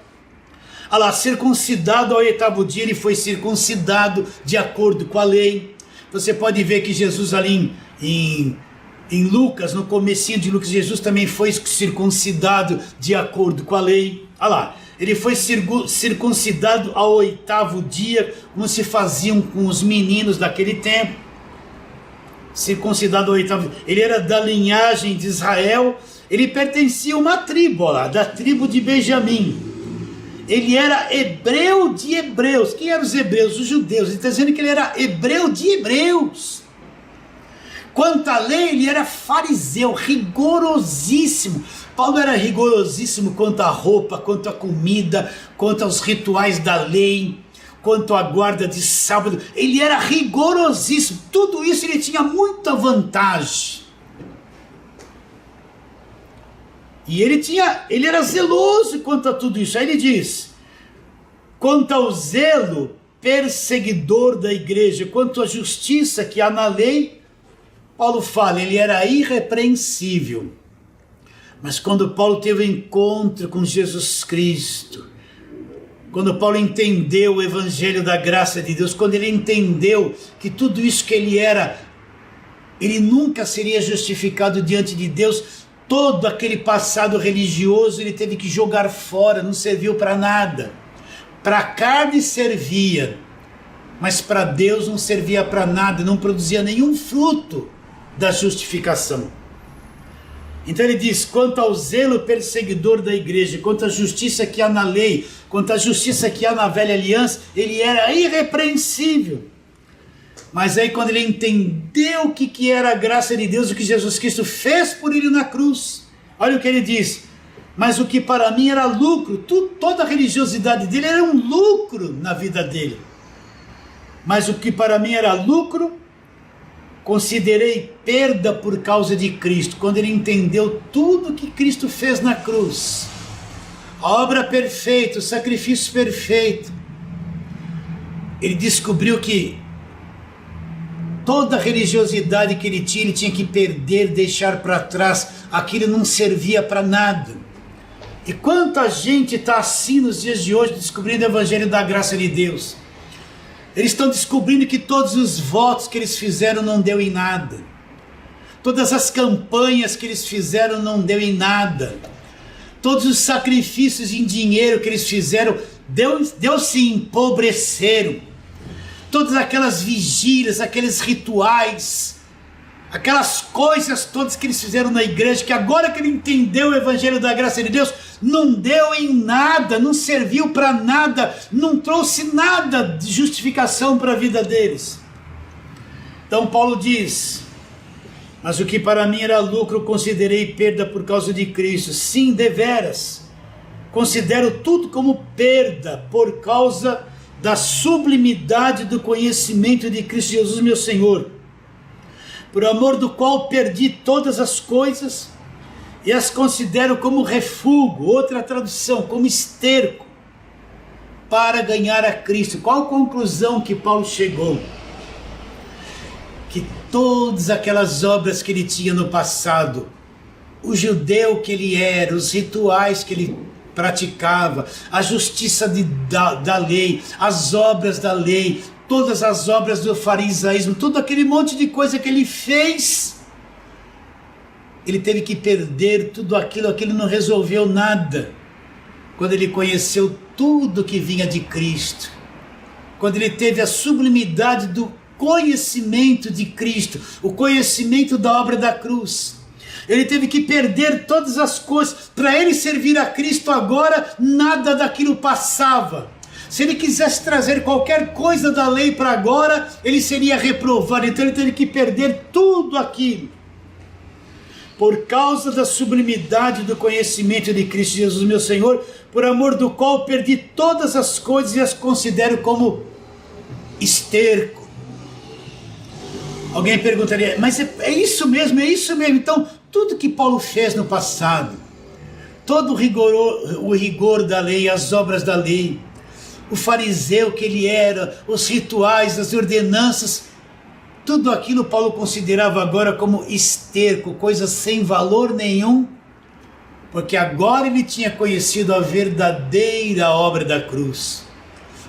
olha lá, circuncidado ao 8º dia, ele foi circuncidado de acordo com a lei. Você pode ver que Jesus ali em Lucas, no comecinho de Lucas, Jesus também foi circuncidado de acordo com a lei. Olha lá, ele foi circuncidado ao 8º dia, como se faziam com os meninos daquele tempo. Circuncidado ao 8º dia. Ele era da linhagem de Israel, ele pertencia a uma tribo lá, da tribo de Benjamim. Ele era hebreu de hebreus. Quem eram os hebreus? Os judeus. Ele está dizendo que ele era hebreu de hebreus. Quanto à lei, ele era fariseu, rigorosíssimo. Paulo era rigorosíssimo quanto à roupa, quanto à comida, quanto aos rituais da lei, quanto à guarda de sábado. Ele era rigorosíssimo. Tudo isso ele tinha muita vantagem. E ele era zeloso quanto a tudo isso. Aí ele diz, quanto ao zelo perseguidor da igreja, quanto à justiça que há na lei, Paulo fala, ele era irrepreensível. Mas quando Paulo teve o encontro com Jesus Cristo, quando Paulo entendeu o evangelho da graça de Deus, quando ele entendeu que tudo isso que ele era, ele nunca seria justificado diante de Deus, todo aquele passado religioso ele teve que jogar fora, não serviu para nada. Para a carne servia, mas para Deus não servia para nada, não produzia nenhum fruto da justificação. Então ele diz, quanto ao zelo perseguidor da igreja, quanto à justiça que há na lei, quanto à justiça que há na velha aliança, ele era irrepreensível. Mas aí quando ele entendeu o que era a graça de Deus, o que Jesus Cristo fez por ele na cruz, olha o que ele diz, mas o que para mim era lucro, toda a religiosidade dele era um lucro na vida dele. Mas o que para mim era lucro, considerei perda por causa de Cristo. Quando ele entendeu tudo que Cristo fez na cruz, a obra perfeita, o sacrifício perfeito, ele descobriu que toda a religiosidade que ele tinha que perder, deixar para trás, aquilo não servia para nada. E quanta gente está assim nos dias de hoje, descobrindo o evangelho da graça de Deus. Eles estão descobrindo que todos os votos que eles fizeram não deu em nada. Todas as campanhas que eles fizeram não deu em nada. Todos os sacrifícios em dinheiro que eles fizeram, Deus se empobreceram. Todas aquelas vigílias, aqueles rituais, aquelas coisas todas que eles fizeram na igreja, que agora que ele entendeu o evangelho da graça de Deus, não deu em nada, não serviu para nada, não trouxe nada de justificação para a vida deles. Então Paulo diz, mas o que para mim era lucro, considerei perda por causa de Cristo. Sim, deveras, considero tudo como perda por causa da sublimidade do conhecimento de Cristo Jesus meu Senhor, por amor do qual perdi todas as coisas e as considero como refúgio, outra tradução, como esterco, para ganhar a Cristo. Qual a conclusão que Paulo chegou? Que todas aquelas obras que ele tinha no passado, o judeu que ele era, os rituais que ele praticava, a justiça da lei, as obras da lei, todas as obras do farisaísmo, todo aquele monte de coisa que ele fez, ele teve que perder tudo aquilo não resolveu nada. Quando ele conheceu tudo que vinha de Cristo, quando ele teve a sublimidade do conhecimento de Cristo, o conhecimento da obra da cruz, ele teve que perder todas as coisas, para ele servir a Cristo agora, nada daquilo passava. Se ele quisesse trazer qualquer coisa da lei para agora, ele seria reprovado, então ele teve que perder tudo aquilo. Por causa da sublimidade do conhecimento de Cristo Jesus meu Senhor, por amor do qual perdi todas as coisas e as considero como esterco. Alguém perguntaria, mas é isso mesmo, então tudo que Paulo fez no passado, todo o rigor da lei, as obras da lei, o fariseu que ele era, os rituais, as ordenanças, tudo aquilo Paulo considerava agora como esterco, coisa sem valor nenhum, porque agora ele tinha conhecido a verdadeira obra da cruz,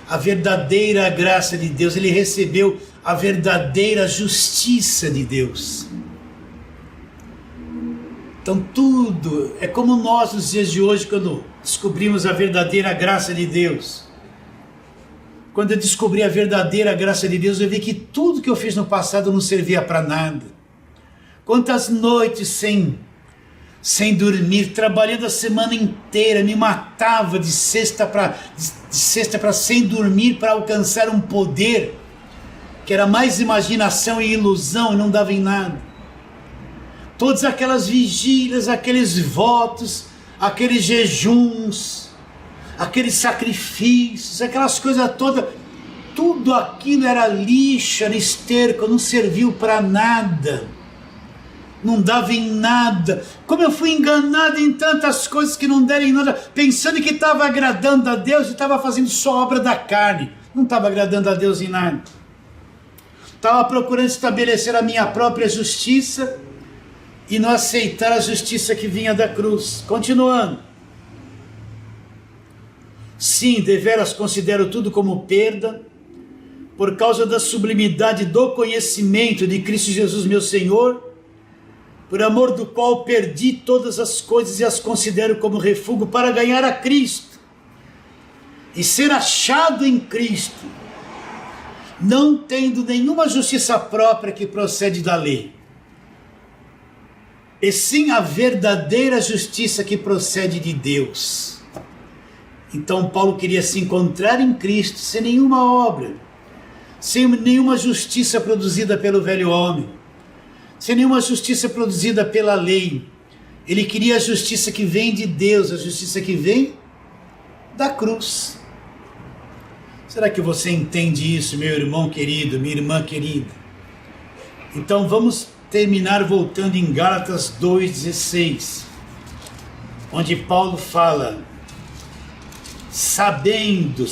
a verdadeira graça de Deus, ele recebeu a verdadeira justiça de Deus. Então tudo é como nós nos dias de hoje, quando descobrimos a verdadeira graça de Deus. Quando eu descobri a verdadeira graça de Deus, eu vi que tudo que eu fiz no passado não servia para nada. Quantas noites sem dormir, trabalhando a semana inteira, me matava de sexta para sem dormir para alcançar um poder que era mais imaginação e ilusão e não dava em nada. Todas aquelas vigílias, aqueles votos, aqueles jejuns, aqueles sacrifícios, aquelas coisas todas, tudo aquilo era lixo, era esterco, não serviu para nada, não dava em nada. Como eu fui enganado em tantas coisas que não deram em nada, pensando que estava agradando a Deus e estava fazendo só obra da carne, não estava agradando a Deus em nada. Estava procurando estabelecer a minha própria justiça e não aceitar a justiça que vinha da cruz. Continuando. Sim, deveras considero tudo como perda, por causa da sublimidade do conhecimento de Cristo Jesus meu Senhor, por amor do qual perdi todas as coisas e as considero como refúgio para ganhar a Cristo e ser achado em Cristo, não tendo nenhuma justiça própria que procede da lei. e sim a verdadeira justiça que procede de Deus. Então Paulo queria se encontrar em Cristo sem nenhuma obra, sem nenhuma justiça produzida pelo velho homem, sem nenhuma justiça produzida pela lei. Ele queria a justiça que vem de Deus, a justiça que vem da cruz. Será que você entende isso, meu irmão querido, minha irmã querida? Então vamos terminar voltando em Gálatas 2,16, onde Paulo fala, sabendo,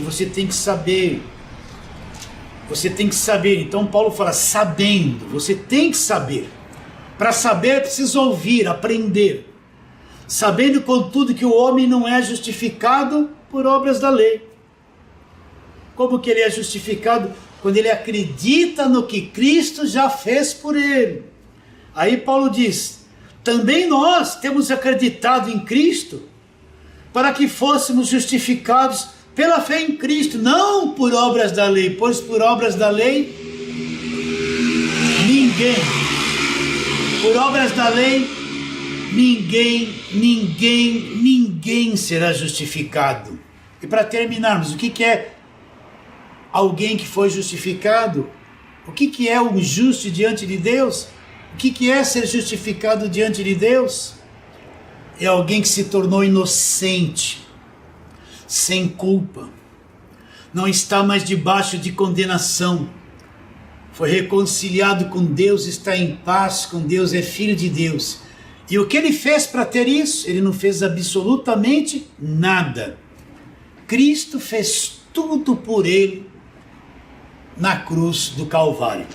você tem que saber. Você tem que saber. Então Paulo fala, sabendo, você tem que saber. Para saber é preciso ouvir, aprender. Sabendo, contudo, que o homem não é justificado por obras da lei. Como que ele é justificado? Quando ele acredita no que Cristo já fez por ele. Aí Paulo diz, também nós temos acreditado em Cristo, para que fôssemos justificados pela fé em Cristo, não por obras da lei, pois por obras da lei, por obras da lei, ninguém será justificado. E para terminarmos, o que é alguém que foi justificado? O que é um justo diante de Deus? O que é ser justificado diante de Deus? É alguém que se tornou inocente, sem culpa, não está mais debaixo de condenação, foi reconciliado com Deus, está em paz com Deus, é filho de Deus. E o que ele fez para ter isso? Ele não fez absolutamente nada. Cristo fez tudo por ele na cruz do Calvário.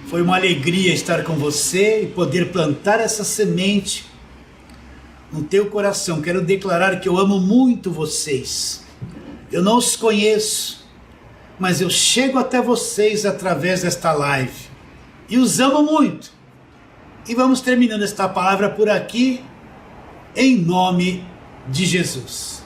Foi uma alegria estar com você e poder plantar essa semente no teu coração. Quero declarar que eu amo muito vocês. Eu não os conheço, mas eu chego até vocês através desta live e os amo muito. E vamos terminando esta palavra por aqui, em nome de Jesus.